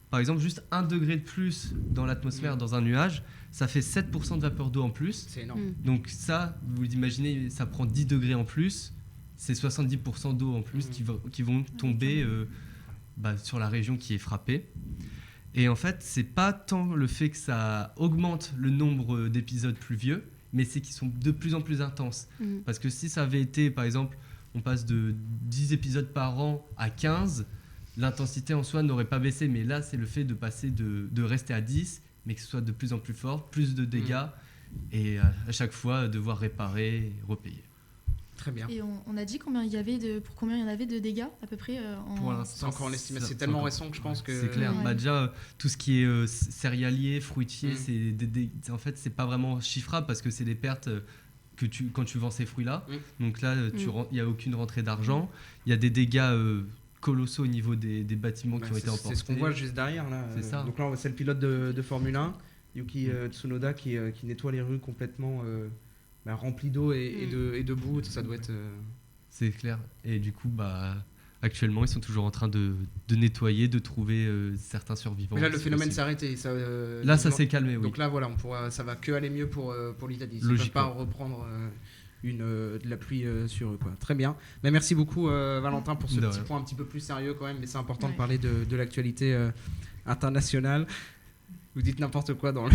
Par exemple, juste 1 degré de plus dans l'atmosphère, dans un nuage, ça fait 7% de vapeur d'eau en plus.
C'est énorme.
Donc ça, vous imaginez, ça prend 10 degrés en plus, c'est 70% d'eau en plus qui vont tomber sur la région qui est frappée. Et en fait, c'est pas tant le fait que ça augmente le nombre d'épisodes pluvieux, mais c'est qu'ils sont de plus en plus intenses. Parce que si ça avait été, par exemple, on passe de 10 épisodes par an à 15, l'intensité en soi n'aurait pas baissé. Mais là, c'est le fait de passer de rester à 10, mais que ce soit de plus en plus fort, plus de dégâts, et à chaque fois devoir réparer et repayer.
Très bien.
Et on a dit combien il y avait pour combien il y en avait de dégâts à peu près
Pour
C'est
l'instant,
encore en estimation. C'est tellement récent que je pense que.
C'est clair.
Ouais.
Déjà, tout ce qui est céréalier, fruitier,
Mm.
en fait, c'est pas vraiment chiffrable parce que c'est des pertes quand tu vends ces fruits-là. Donc là, il n'y a aucune rentrée d'argent. Il y a des dégâts colossaux au niveau des bâtiments qui ont été emportés.
C'est ce qu'on voit juste derrière là.
C'est ça.
Donc là, c'est le pilote de Formule 1, Yuki Tsunoda, qui nettoie les rues complètement remplies d'eau et de boue. Ça doit être.
C'est clair. Et du coup, actuellement, ils sont toujours en train de nettoyer, de trouver certains survivants.
Mais là, le phénomène s'est arrêté. Ça,
là, ça s'est calmé, oui.
Donc là, voilà, ça va que aller mieux pour l'Italie. Ils ne peuvent pas reprendre de la pluie sur eux, quoi. Très bien. Mais merci beaucoup, Valentin, pour ce petit point un petit peu plus sérieux quand même. Mais c'est important de parler de l'actualité internationale. Vous dites n'importe quoi dans le...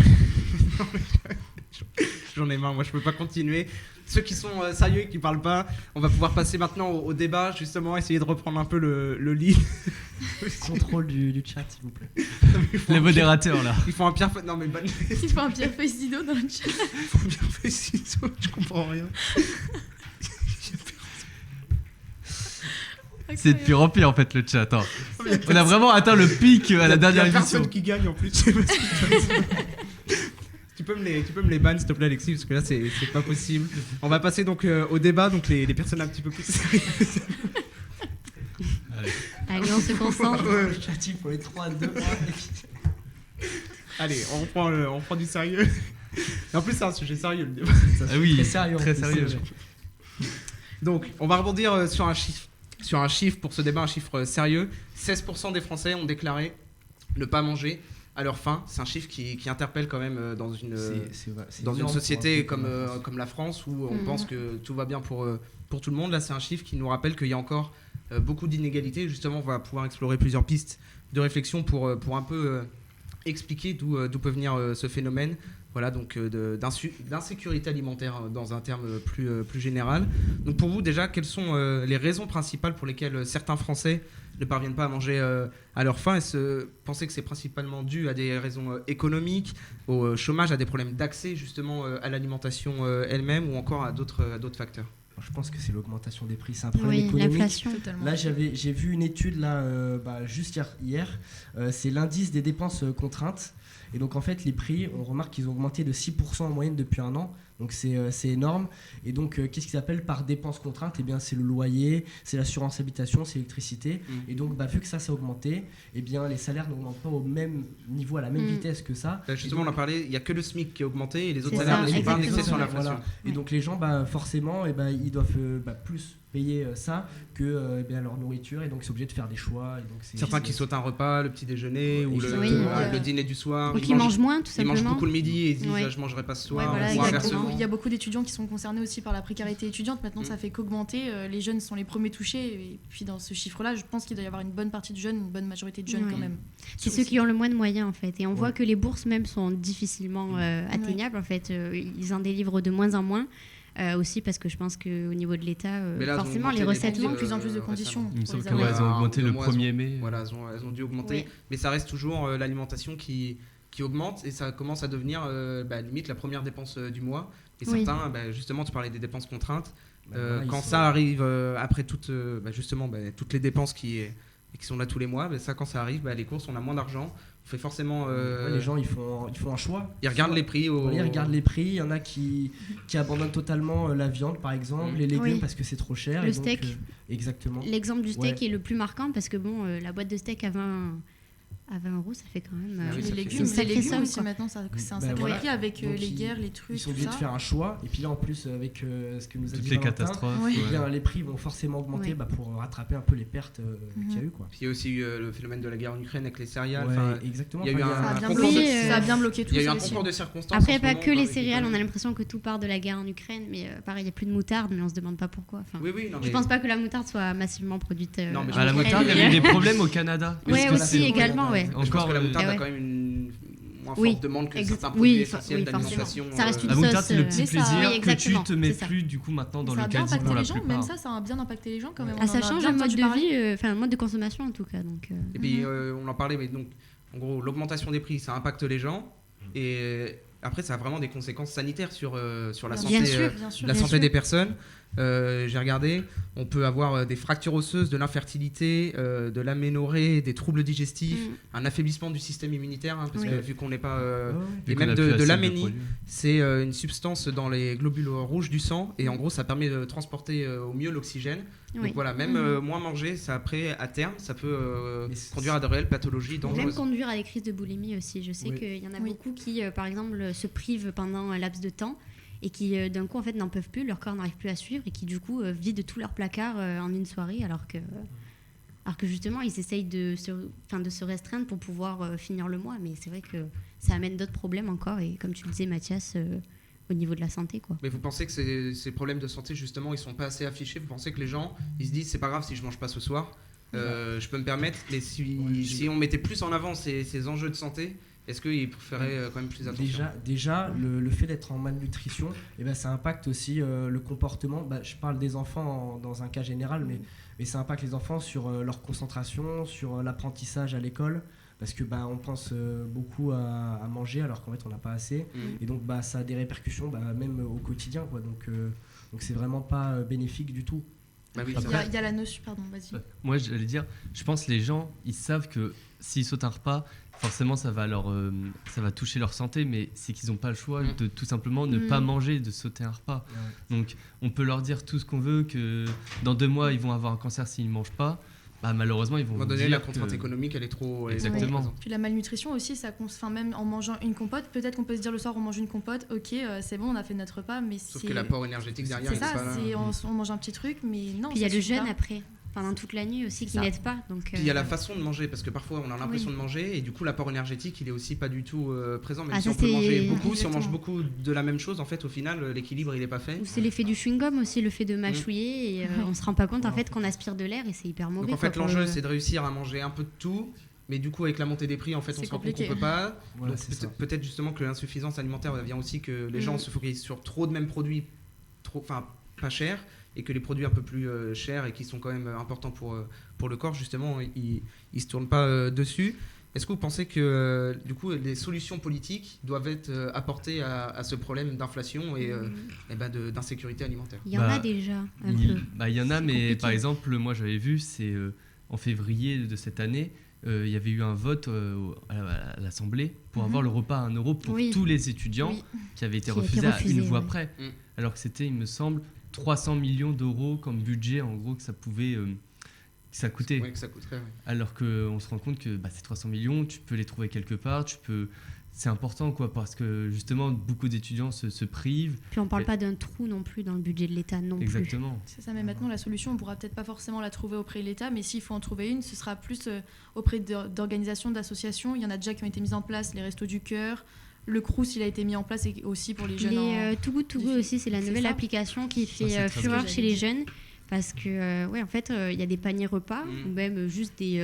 J'en ai marre, moi je peux pas continuer. Ceux qui sont sérieux et qui parlent pas, on va pouvoir passer maintenant au débat, justement, essayer de reprendre un peu le lead.
Contrôle du chat, s'il vous plaît.
Les modérateurs là.
Ils font un pierre non mais
ils font un pierre feuille ciseaux dans le chat.
Ils font un pierre feuille ciseaux, je comprends rien.
C'est de pire en pire en fait le chat. Attends. On a vraiment atteint le pic à la dernière émission.
Il y a personne qui gagne en plus. Tu peux me les ban s'il te plaît, Alexis, parce que là c'est pas possible. On va passer donc au débat, donc les personnes un petit peu plus sérieuses.
Allez, on se concentre.
Chat pour les 3, 2, 1.
Allez, on reprend du sérieux. Et en plus c'est un sujet sérieux le débat.
Ah oui,
très sérieux.
Donc on va rebondir sur un chiffre pour ce débat, un chiffre sérieux. 16% des Français ont déclaré ne pas manger à leur faim. C'est un chiffre qui interpelle quand même dans une société comme la France où on pense que tout va bien pour tout le monde. Là, c'est un chiffre qui nous rappelle qu'il y a encore beaucoup d'inégalités. Justement, on va pouvoir explorer plusieurs pistes de réflexion pour un peu expliquer d'où peut venir ce phénomène. Voilà, donc d'insécurité alimentaire dans un terme plus général. Donc pour vous, déjà, quelles sont les raisons principales pour lesquelles certains Français ne parviennent pas à manger à leur faim? Est-ce pensez que c'est principalement dû à des raisons économiques, au chômage, à des problèmes d'accès justement à l'alimentation elle-même, ou encore à d'autres facteurs?
Je pense que c'est l'augmentation des prix, c'est un problème économique.
L'inflation.
Là, j'ai vu une étude là, juste hier. C'est l'indice des dépenses contraintes. Et donc en fait, les prix, on remarque qu'ils ont augmenté de 6% en moyenne depuis un an. Donc c'est énorme. Et donc qu'est-ce qu'ils appellent par dépenses contraintes? Eh bien c'est le loyer, c'est l'assurance habitation, c'est l'électricité. Et donc vu que ça a augmenté, eh bien les salaires n'augmentent pas au même niveau, à la même vitesse que ça.
Là, justement,
donc,
on en parlait, il n'y a que le SMIC qui a augmenté et les autres
C'est
salaires
ça,
ne sont pas indexés sur
exactement.
l'inflation.
Voilà. Et donc les gens, forcément, ils doivent plus payer ça que leur nourriture, et donc c'est obligé de faire des choix. Et donc
Certains qui sautent un repas, le petit déjeuner ou le dîner du soir.
Ou qui mangent moins, tout
Ils
simplement.
mangent beaucoup le midi et ils se disent
Ouais.
je mangerai pas ce soir.
voilà,
ou
exactement.
inversement.
Il y a beaucoup d'étudiants qui sont concernés aussi par la précarité étudiante. Maintenant, ça fait qu'augmenter. Les jeunes sont les premiers touchés. Et puis dans ce chiffre-là, je pense qu'il doit y avoir une bonne partie de jeunes, une bonne majorité de jeunes quand même.
C'est ceux qui ont le moins de moyens en fait. Et on voit que les bourses même sont difficilement atteignables en fait. Ils en délivrent de moins en moins. Aussi parce que je pense qu'au niveau de l'État, forcément les recettes
Ils ont
manquent.
de plus en plus de conditions.
Il me
pour
semble
les
qu'elles
avoir.
ont augmenté le
mois,
1er mai.
Voilà, elles ont dû augmenter.
Oui.
Mais ça reste toujours l'alimentation qui augmente et ça commence à devenir limite la première dépense du mois. Et certains, justement, tu parlais des dépenses contraintes. Quand ça arrive après toutes les dépenses qui sont là tous les mois, quand ça arrive, les courses, on a moins d'argent. On fait forcément.
les gens ils font un choix.
Ils regardent les prix.
Ils regardent les prix. Il y en a qui abandonnent totalement la viande, par exemple, les légumes parce que c'est trop cher.
Le steak.
Exactement.
L'exemple du steak est le plus marquant parce que la boîte de steak à 20 €, ça fait quand même.
Les légumes,
une sacrée somme,
aussi
quoi.
maintenant, c'est un sacré prix avec
Donc,
les guerres, les trucs.
Ils sont obligés
tout
de
ça.
faire un choix. Et puis là, en plus, avec ce que nous a
Toutes
dit
les
Valentin,
catastrophes.
eh bien, les prix vont forcément augmenter pour rattraper un peu les pertes qu'il y a eu. Quoi.
Puis il y a aussi eu le phénomène de la guerre en Ukraine avec les céréales.
Exactement.
Il y a eu
Ça a bien bloqué tout
Il y a eu
ça
un
aussi.
concours de circonstances.
Après,
en ce
pas
moment,
que les
avec
céréales, on a
l'économie.
l'impression que tout part de la guerre en Ukraine, mais pareil, il n'y a plus de moutarde, mais on se demande pas pourquoi. Enfin,
Oui, non,
je
mais-
pense pas que la moutarde soit massivement produite.
Non, mais
en
À la
Ukraine.
moutarde, il y a eu des problèmes au Canada.
Ouais,
Parce que
aussi
c'est-
également, ouais.
Je pense
Encore
que la moutarde
ouais.
a quand même une moins
Oui,
forte demande que
exact-
certains produits
oui,
essentiels
oui,
d'alimentation.
forcément. Ça reste une
La moutarde, c'est le
sauce,
petit
mais ça-
plaisir
oui,
que tu
exactement,
te mets
c'est ça.
plus du coup maintenant dans
Ça
le
a bien
caddie
impacté
pour la
les gens, même
plupart.
ça a bien impacté les gens quand même.
À
On
ça
en a
change
bien
un mode
entendu
de
parler.
vie, enfin un mode de consommation en tout cas. Donc,
Et puis on en parlait, mais donc en gros l'augmentation des prix ça impacte les gens et après ça a vraiment des conséquences sanitaires sur la
Bien
santé,
sûr,
bien sûr.
la
bien
santé
sûr.
des personnes. J'ai regardé, on peut avoir des fractures osseuses, de l'infertilité, de l'aménorrhée, des troubles digestifs, un affaiblissement du système immunitaire, hein, parce
Oui.
que vu qu'on n'est pas...
Vu
et
qu'on
même
a plus
de
assez
l'aménie,
produits.
c'est une substance dans les globules rouges du sang, et en gros ça permet de transporter au mieux l'oxygène.
Oui.
Donc voilà, même
Mhm.
moins manger, ça après, à terme, ça peut
Mais c'est-
conduire à de réelles pathologies
Même
dangereuses.
conduire à des crises de boulimie aussi. Je sais
Oui.
qu'il y en a
Oui.
beaucoup qui, par exemple, se privent pendant un laps de temps et qui, d'un coup, en fait, n'en peuvent plus, leur corps n'arrive plus à suivre et qui, du coup, vident tout leur placard en une soirée alors que justement, ils essayent de se restreindre pour pouvoir finir le mois. Mais c'est vrai que ça amène d'autres problèmes encore. Et comme tu le disais, Mathias, au niveau de la santé, quoi.
Mais vous pensez que ces problèmes de santé, justement, ils sont pas assez affichés? Vous pensez que les gens, ils se disent, c'est pas grave si je mange pas ce soir, je peux me permettre, mais si on mettait plus en avant ces enjeux de santé, est-ce qu'ils feraient quand même plus attention?
Déjà le fait d'être en malnutrition, eh ben, ça impacte aussi le comportement. Bah, je parle des enfants dans un cas général, mais ça impacte les enfants sur leur concentration, sur l'apprentissage à l'école, parce que bah, on pense beaucoup à manger alors qu'en fait on n'a pas assez. Et donc bah, ça a des répercussions même au quotidien, quoi. Donc c'est vraiment pas bénéfique du tout.
Bah oui,
Il
c'est
y a,
vrai.
il y a la notion, pardon, vas-y.
Ouais. Moi, j'allais dire, je pense que les gens, ils savent que s'ils sautent un repas, forcément, ça va toucher leur santé, mais c'est qu'ils n'ont pas le choix de tout simplement ne pas manger, de sauter un repas. Donc, on peut leur dire tout ce qu'on veut, que dans 2 mois, ils vont avoir un cancer s'ils ne mangent pas. Bah, malheureusement, ils vont
À un moment
vous
donné,
dire
la contrainte
que-
économique, elle est trop
Exactement.
présente.
Puis la malnutrition aussi, même en mangeant une compote, peut-être qu'on peut se dire le soir on mange une compote, ok, c'est bon, on a fait notre repas, mais
Sauf
c'est
que l'apport énergétique derrière,
c'est
il est
ça,
pas là.
on mange un petit truc, mais non.
Puis il y a
ça
le
suffit
jeûne
pas.
après, pendant toute la nuit aussi, qui
ça.
n'aide pas. Donc,
Puis il y a la façon de manger, parce que parfois on a l'impression
Oui.
de manger et du coup l'apport énergétique il est aussi pas du tout présent, même
Ah,
si
ça,
on peut
c'est-
manger beaucoup, si on mange
Exactement.
beaucoup de la même chose, en fait au final l'équilibre il est pas fait.
Ou c'est l'effet du chewing-gum aussi, le fait de mâchouiller, et on se rend pas compte en fait qu'on aspire de l'air et c'est hyper mauvais.
Donc en fait
quoi, pour
l'enjeu
le-
c'est de réussir à manger un peu de tout, mais du coup avec la montée des prix en fait on
C'est
se rend compte qu'on
compliqué.
peut pas.
Voilà,
Donc
c'est ça.
peut-être justement que l'insuffisance alimentaire vient aussi que les gens se focalisent sur trop de mêmes produits, pas chers, et que les produits un peu plus chers et qui sont quand même importants pour le corps justement ils se tournent pas dessus. Est-ce que vous pensez que du coup les solutions politiques doivent être apportées à ce problème d'inflation et d'insécurité alimentaire?
Il y en a déjà un peu.
Il y en a,
C'est
mais
compliqué.
par exemple, moi j'avais vu, c'est en février de cette année, il y avait eu un vote à l'Assemblée pour avoir le repas à 1 euro pour
Oui.
tous les étudiants
Oui.
qui avait été
Qui a été
refusé à
refusé,
une voix
ouais.
près.
Mm.
Alors que c'était, il me semble, 300 millions d'euros comme budget, en gros, que ça pouvait. Que ça coûtait.
Oui, que ça coûterait. Ouais.
Alors qu'on se rend compte que ces 300 millions, tu peux les trouver quelque part, c'est important quoi, parce que justement beaucoup d'étudiants se privent.
Puis on parle pas d'un trou non plus dans le budget de l'État non plus.
Exactement.
C'est ça, mais maintenant la solution, on pourra peut-être pas forcément la trouver auprès de l'État, mais s'il faut en trouver une, ce sera plus auprès d'organisations, d'associations. Il y en a déjà qui ont été mises en place, les Restos du Cœur, le Crous, il a été mis en place et aussi pour les jeunes.
Les Too Good To Go aussi, c'est la
C'est
nouvelle
ça.
application qui
Ça,
fait
c'est très
fureur
bien.
chez les jeunes. Parce que, en fait, il y a des paniers repas, ou même juste des.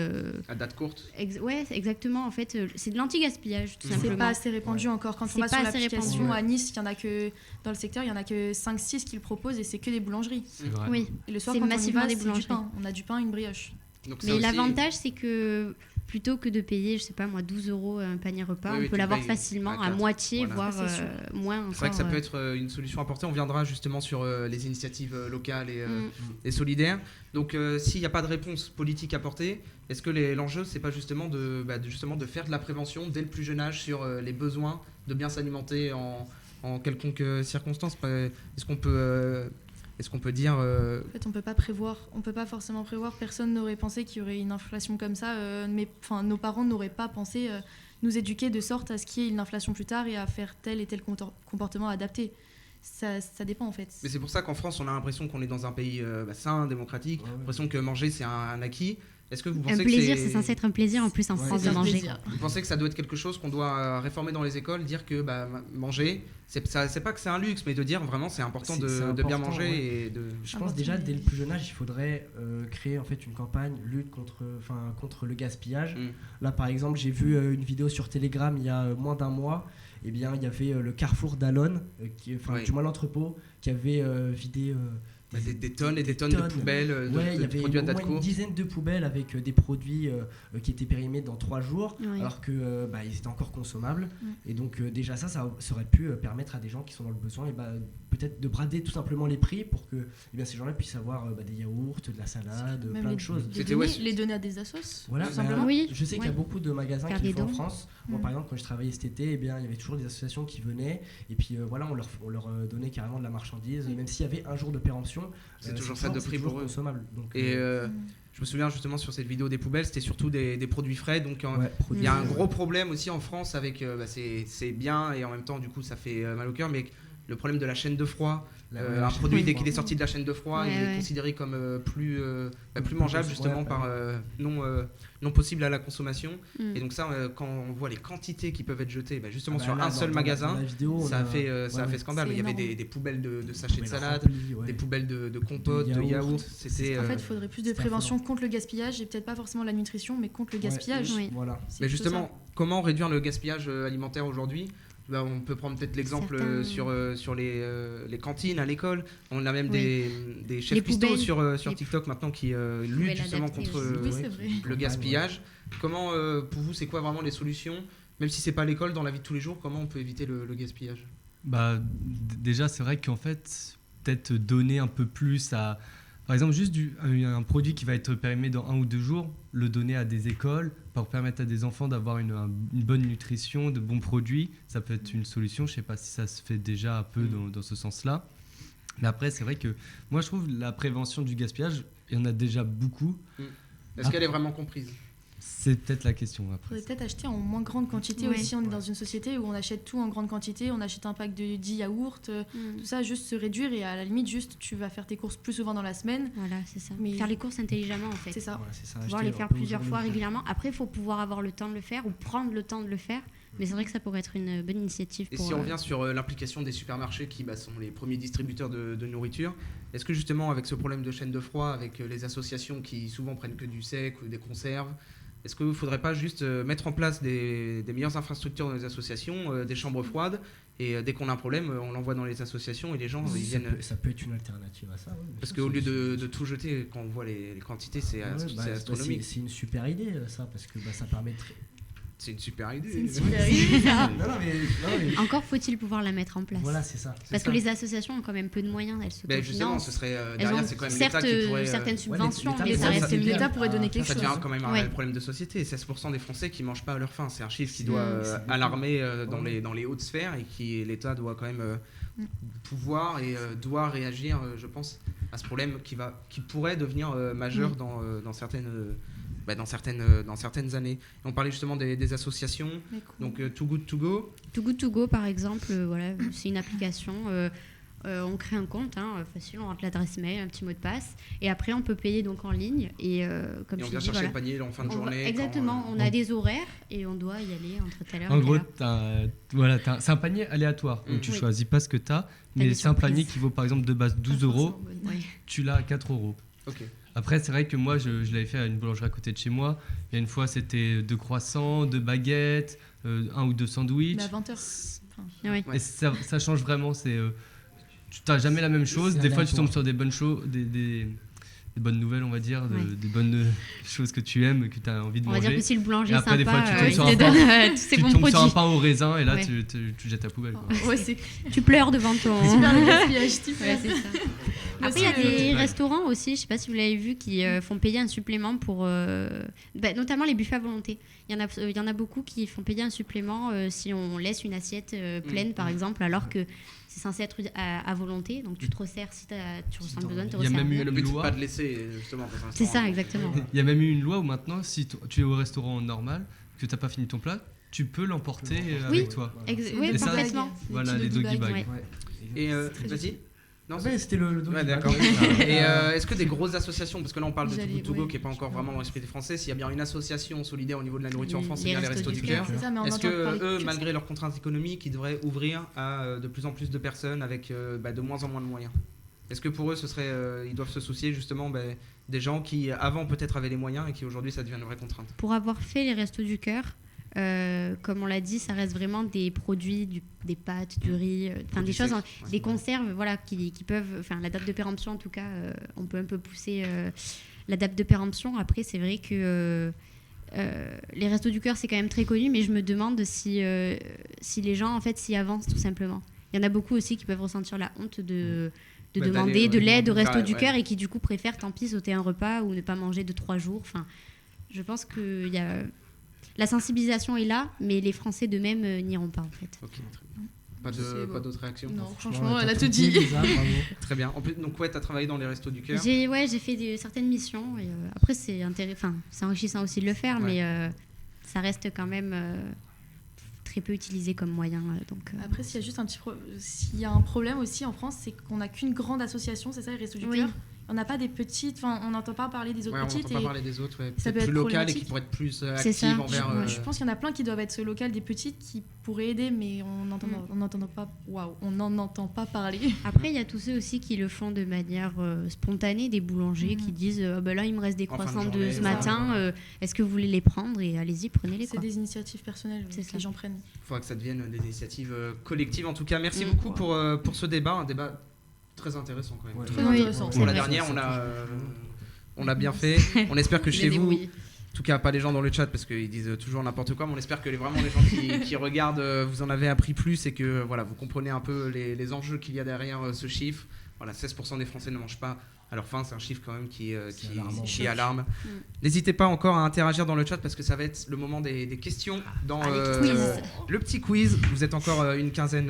À date courte.
Ouais, exactement. En fait, c'est de l'anti-gaspillage, tout
C'est
simplement.
pas assez répandu encore. Quand
C'est
on va
pas
sur
assez
l'application
répandu.
à Nice, il y en a que dans le secteur, il y en a que 5-6 qui le proposent et c'est que des boulangeries.
C'est vrai.
Oui.
Et le soir,
C'est
quand on y
massivement
va,
des
c'est du
boulangeries.
pain. On a du pain, une brioche.
Donc, ça
Mais
aussi-
l'avantage, c'est que plutôt que de payer, je sais pas moi, 12 € un panier repas,
Oui, oui,
on peut
tu
l'avoir
payes
facilement
à
à
quatre.
moitié,
Voilà.
voire
Ça, c'est sûr.
moins encore.
C'est vrai que ça peut être une solution apportée. On viendra justement sur les initiatives locales et solidaires. Donc, s'il n'y a pas de réponse politique apportée, est-ce que l'enjeu, c'est pas justement de faire de la prévention dès le plus jeune âge sur les besoins de bien s'alimenter en quelconque circonstance? Est-ce qu'on peut dire
En fait, on peut pas forcément prévoir. Personne n'aurait pensé qu'il y aurait une inflation comme ça. Nos parents n'auraient pas pensé nous éduquer de sorte à ce qu'il y ait une inflation plus tard et à faire tel et tel comportement adapté. Ça dépend en fait.
Mais c'est pour ça qu'en France, on a l'impression qu'on est dans un pays sain, démocratique.
Ouais, ouais.
L'impression que manger, c'est un acquis. Est-ce que vous
Un
pensez
plaisir,
que
c'est censé être un plaisir en plus en
Ouais,
France
c'est
de
un
manger.
plaisir.
quoi.
Vous pensez que ça doit être quelque chose qu'on doit réformer dans les écoles, dire que manger, c'est pas que c'est un luxe, mais de dire vraiment c'est important
C'est
de bien
important,
manger
ouais.
et de.
Je
Ah,
pense
bon,
déjà
mais-
dès le plus jeune âge, il faudrait créer en fait une campagne lutte contre le gaspillage.
Mm.
Là par exemple, j'ai vu une vidéo sur Telegram il y a moins d'un mois. Eh bien, il y avait le carrefour d'Alonne,
Oui.
du moins l'entrepôt, qui avait vidé
Des tonnes et des tonnes de poubelles,
Ouais, il y
de
avait
produits
au moins
Adatco.
une dizaine de poubelles avec des produits qui étaient périmés dans 3 jours,
Oui.
alors que ils étaient encore consommables.
Mm.
Et donc déjà ça aurait pu permettre à des gens qui sont dans le besoin, peut-être de brader tout simplement les prix pour que ces gens-là puissent avoir des yaourts, de la salade,
Même
plein
les,
de choses.
C'était, ouais,
les donner à des assos,
Voilà,
tout simplement.
Oui,
je sais qu'il y a
ouais.
beaucoup de magasins
Faire
qui le
des
font en
dons.
France. Moi,
Mm.
par exemple, quand je travaillais cet été, il y avait toujours des associations qui venaient et puis on leur donnait carrément de la marchandise, même s'il y avait un jour de péremption.
C'est toujours ça de prix pour eux.
Consommable. Donc,
Et je me souviens justement sur cette vidéo des poubelles, c'était surtout des produits frais. Donc il y a un gros problème aussi en France avec, c'est bien et en même temps du coup ça fait mal au cœur, mais le problème de la chaîne de froid. Un produit dès qu'il est sorti de la chaîne de froid,
Ouais,
il est
ouais.
considéré comme plus mangeable justement par non possible à la consommation. Et donc ça, quand on voit les quantités qui peuvent être jetées, justement sur un seul magasin, ça a fait scandale.
C'est
Il y avait
énorme.
des poubelles de sachets de salade, des poubelles de compotes, de
De
yaourts.
yaourt.
C'était
En fait, il faudrait plus de
c'était
prévention contre le gaspillage et peut-être pas forcément la nutrition, mais contre le gaspillage.
Oui.
Voilà.
C'est
mais
plutôt
justement, comment réduire le gaspillage alimentaire aujourd'hui? On peut prendre peut-être l'exemple
Certains-
sur les cantines à l'école. On a même
Oui.
des chefs
Les
cuistots
poubelles.
sur
Les
TikTok maintenant qui luttent
poubelles
justement
adaptées
contre
aussi.
Oui, c'est vrai.
le gaspillage. Comment, pour vous, c'est quoi vraiment les solutions? Même si c'est pas à l'école, dans la vie de tous les jours, comment on peut éviter le gaspillage?
Déjà, c'est vrai qu'en fait, peut-être donner un peu plus à. Par exemple, juste un produit qui va être périmé dans 1 ou 2 jours, le donner à des écoles pour permettre à des enfants d'avoir une bonne nutrition, de bons produits, ça peut être une solution. Je ne sais pas si ça se fait déjà un peu dans ce sens-là. Mais après, c'est vrai que moi, je trouve la prévention du gaspillage, il y en a déjà beaucoup.
Est-ce qu'elle est vraiment comprise?
C'est peut-être la question
Il
après.
faudrait peut-être acheter en moins grande quantité
Ouais.
aussi. On est dans une société où on achète tout en grande quantité. On achète un pack de 10 yaourts, tout ça, juste se réduire. Et à la limite, juste tu vas faire tes courses plus souvent dans la semaine.
Voilà, c'est ça.
Mais-
Faire les courses intelligemment en fait.
C'est ça.
Voilà, c'est ça,
Pouvoir
acheter
les faire
un peu au
plusieurs
jour
fois
le jour.
régulièrement. Après, il faut pouvoir avoir le temps de le faire ou prendre le temps de le faire. Mais c'est vrai que ça pourrait être une bonne initiative
Et
pour.
si on revient sur l'implication des supermarchés qui sont les premiers distributeurs de nourriture, est-ce que justement avec ce problème de chaîne de froid, avec les associations qui souvent prennent que du sec ou des conserves, est-ce qu'il ne faudrait pas juste mettre en place des meilleures infrastructures dans les associations, des chambres froides, et dès qu'on a un problème, on l'envoie dans les associations et les gens ils viennent...
Ça peut être une alternative à ça. ouais, bien
Parce
sûr,
qu'au
c'est-
lieu de tout jeter, quand on voit les quantités, c'est c'est astronomique.
c'est une super idée ça, parce que ça permettrait.
C'est une super idée.
C'est une super idée.
mais
Encore faut-il pouvoir la mettre en place.
voilà, c'est ça.
Parce que les associations ont quand même peu de moyens, elles se
Justement,
cofinancent.
ce serait
Elles
derrière,
ont
c'est quand même
certes
l'État qui pourrait...
certaines subventions,
l'État
mais
pourrait-
ça reste
ça-
minime.
L'État pourrait donner quelque
Ça
chose.
devient quand même un
Ouais.
réel problème de société. 16% des Français qui mangent pas à leur faim. C'est un chiffre qui doit
Mm.
C'est beaucoup.
alarmer dans les hautes sphères et qui l'État doit quand même pouvoir et doit réagir, je pense, à ce problème qui pourrait devenir majeur dans certaines années. Et on parlait justement des associations,
Mais cool.
donc Too Good To Go.
Too Good To Go, par exemple, voilà, c'est une application. On crée un compte, facile, on rentre l'adresse mail, un petit mot de passe, et après on peut payer donc en ligne. Et comme
Et on
tu
vient
dis,
chercher
voilà,
le panier en fin de
on va-
journée.
exactement,
quand,
on a des horaires et on doit y aller entre telle heure
En
et
gros,
telle heure.
c'est un panier aléatoire. Donc tu
Oui.
choisis pas ce que tu as,
des
mais c'est un
surprises.
panier qui vaut par exemple de base 12 euros,
Ouais.
tu l'as à 4 euros.
Ok.
Après, c'est vrai que moi, je l'avais fait à une boulangerie à côté de chez moi. Il y a une fois, c'était 2 croissants, 2 baguettes, 1 ou 2 sandwichs.
Mais à 20h.
Ouais.
Ouais.
Et ça change vraiment. Tu n'as jamais la même chose.
C'est
Des fois, tu
aléatoire.
tombes sur des bonnes choses, des bonnes nouvelles, on va dire,
Ouais.
des bonnes choses que tu aimes, que tu as envie de
On va
manger.
dire que si le boulanger
Et
est
après, des
sympa,
fois, tu tombes
il
sur
te
un
donne tous
Tu
ces bons
tombes sur un
produits.
pain au raisin et là,
Ouais.
tu jettes ta poubelle. Quoi.
Ouais, c'est
Tu pleures devant ton.
super le gaspillage, super.
Ouais, c'est ça. Après, il y a des restaurants aussi, je ne sais pas si vous l'avez vu, qui font payer un supplément pour. Notamment les buffets à volonté. Il y en a beaucoup qui font payer un supplément si on laisse une assiette pleine, par exemple, alors que c'est censé être à volonté. Donc tu te resserres si tu ressens le besoin de te
Il y a même
resservir.
eu
Le but, c'est
loi.
pas de laisser justement dans un
C'est
restaurant.
ça, exactement.
Il y a même eu une loi où maintenant, si tu es au restaurant normal, que tu n'as pas fini ton plat, tu peux l'emporter
Oui.
avec toi.
Oui,
Et ça,
complètement.
Voilà, les
petits
doggy
bags.
bags.
Ouais.
Et
C'est très
vas-y. Non,
Ouais, c'était le
Ouais,
doggy
d'accord.
bag.
Et est-ce que des grosses associations, parce que là on parle de Too
J'allais-
Good To Go
ouais.
qui n'est pas encore vraiment dans l'esprit des Français, s'il y a bien une association solidaire au niveau de la nourriture en France, c'est
Les
bien les
Restos
Restos du
du
Cœur.
C'est ça, mais on
Est-ce
entend parler
que eux,
que
malgré leurs contraintes économiques, ils devraient ouvrir à de plus en plus de personnes avec de moins en moins de moyens? Est-ce que pour eux, ils doivent se soucier justement des gens qui avant peut-être avaient les moyens et qui aujourd'hui ça devient une vraie contrainte?
Pour avoir fait les Restos du Cœur, Comme on l'a dit, ça reste vraiment des produits, des pâtes, du riz, des choses, des conserves, voilà, qui peuvent, la date de péremption en tout cas, on peut un peu pousser la date de péremption. Après, c'est vrai que les Restos du Cœur, c'est quand même très connu, mais je me demande si les gens en fait s'y avancent tout simplement. Il y en a beaucoup aussi qui peuvent ressentir la honte de demander de l'aide au Resto du Cœur et qui du coup préfèrent tant pis sauter un repas ou ne pas manger 2-3 jours. Je pense que la sensibilisation est là, mais les Français d'eux-mêmes n'iront pas en fait.
Ok, pas d'autres réactions?
Non, franchement, elle a tout dit.
Très bien. En plus, donc tu as travaillé dans les Restos du Cœur.
J'ai fait certaines missions. Et, après, c'est enrichissant aussi de le faire, mais ça reste quand même très peu utilisé comme moyen.
Après, s'il y a juste s'il y a un problème aussi en France, c'est qu'on n'a qu'une grande association, c'est ça, les Restos du Cœur. On n'a pas des petites, on n'entend pas parler des autres petites.
On n'entend pas parler des autres,
ça peut
plus
être
local et qui pourraient être plus actives envers.
Je pense qu'il y en a plein qui doivent être locales, des petites qui pourraient aider, mais on n'en entend pas parler.
Après, il y a tous ceux aussi qui le font de manière spontanée, des boulangers qui disent là, il me reste des croissants de ce matin, est-ce que vous voulez les prendre? Et allez-y, prenez-les.
C'est des initiatives personnelles que les gens prennent.
Il faudra que ça devienne des initiatives collectives. En tout cas, merci beaucoup pour ce débat. Un débat très intéressant quand même.
Très intéressant.
Pour la dernière, on a bien fait. On espère que chez vous, en tout cas pas les gens dans le chat parce qu'ils disent toujours n'importe quoi, mais on espère que vraiment les gens qui regardent, vous en avez appris plus et que vous comprenez un peu les enjeux qu'il y a derrière ce chiffre. 16% des Français ne mangent pas à leur faim, c'est un chiffre quand même qui alarme. N'hésitez pas encore à interagir dans le chat parce que ça va être le moment des questions dans le petit quiz. Vous êtes encore une quinzaine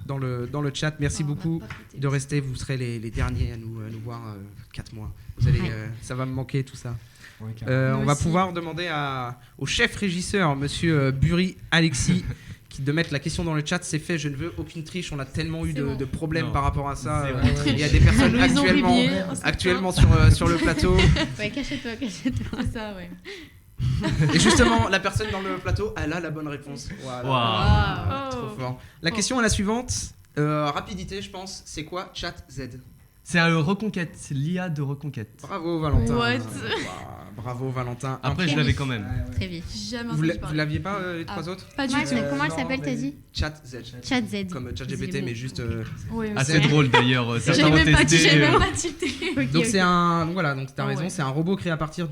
dans le chat. Merci beaucoup de rester. Vous serez les derniers à nous voir 4 mois. Vous allez, ça va me manquer tout ça. On va pouvoir demander au chef régisseur, monsieur Bury Alexis, de mettre la question dans le chat. C'est fait, je ne veux aucune triche. On a tellement eu de problèmes par rapport à ça. Il y a des personnes actuellement sur le plateau.
Cache-toi.
C'est ça,
Et justement, la personne dans le plateau, elle a la bonne réponse. Voilà. Trop fort. La question est la suivante. Rapidité, je pense. C'est quoi ChatZ?
C'est un Reconquête, c'est l'IA de Reconquête.
Bravo Valentin.
What?
Bravo Valentin.
Après, je l'avais quand même.
Très vite.
Vous l'aviez pas les trois autres?
Pas du tout.
Comment elle s'appelle, t'as dit?
ChatZ. Comme ChatGPT, mais juste.
Assez drôle d'ailleurs.
J'ai même pas tilté.
Donc c'est donc t'as raison, c'est un robot créé à partir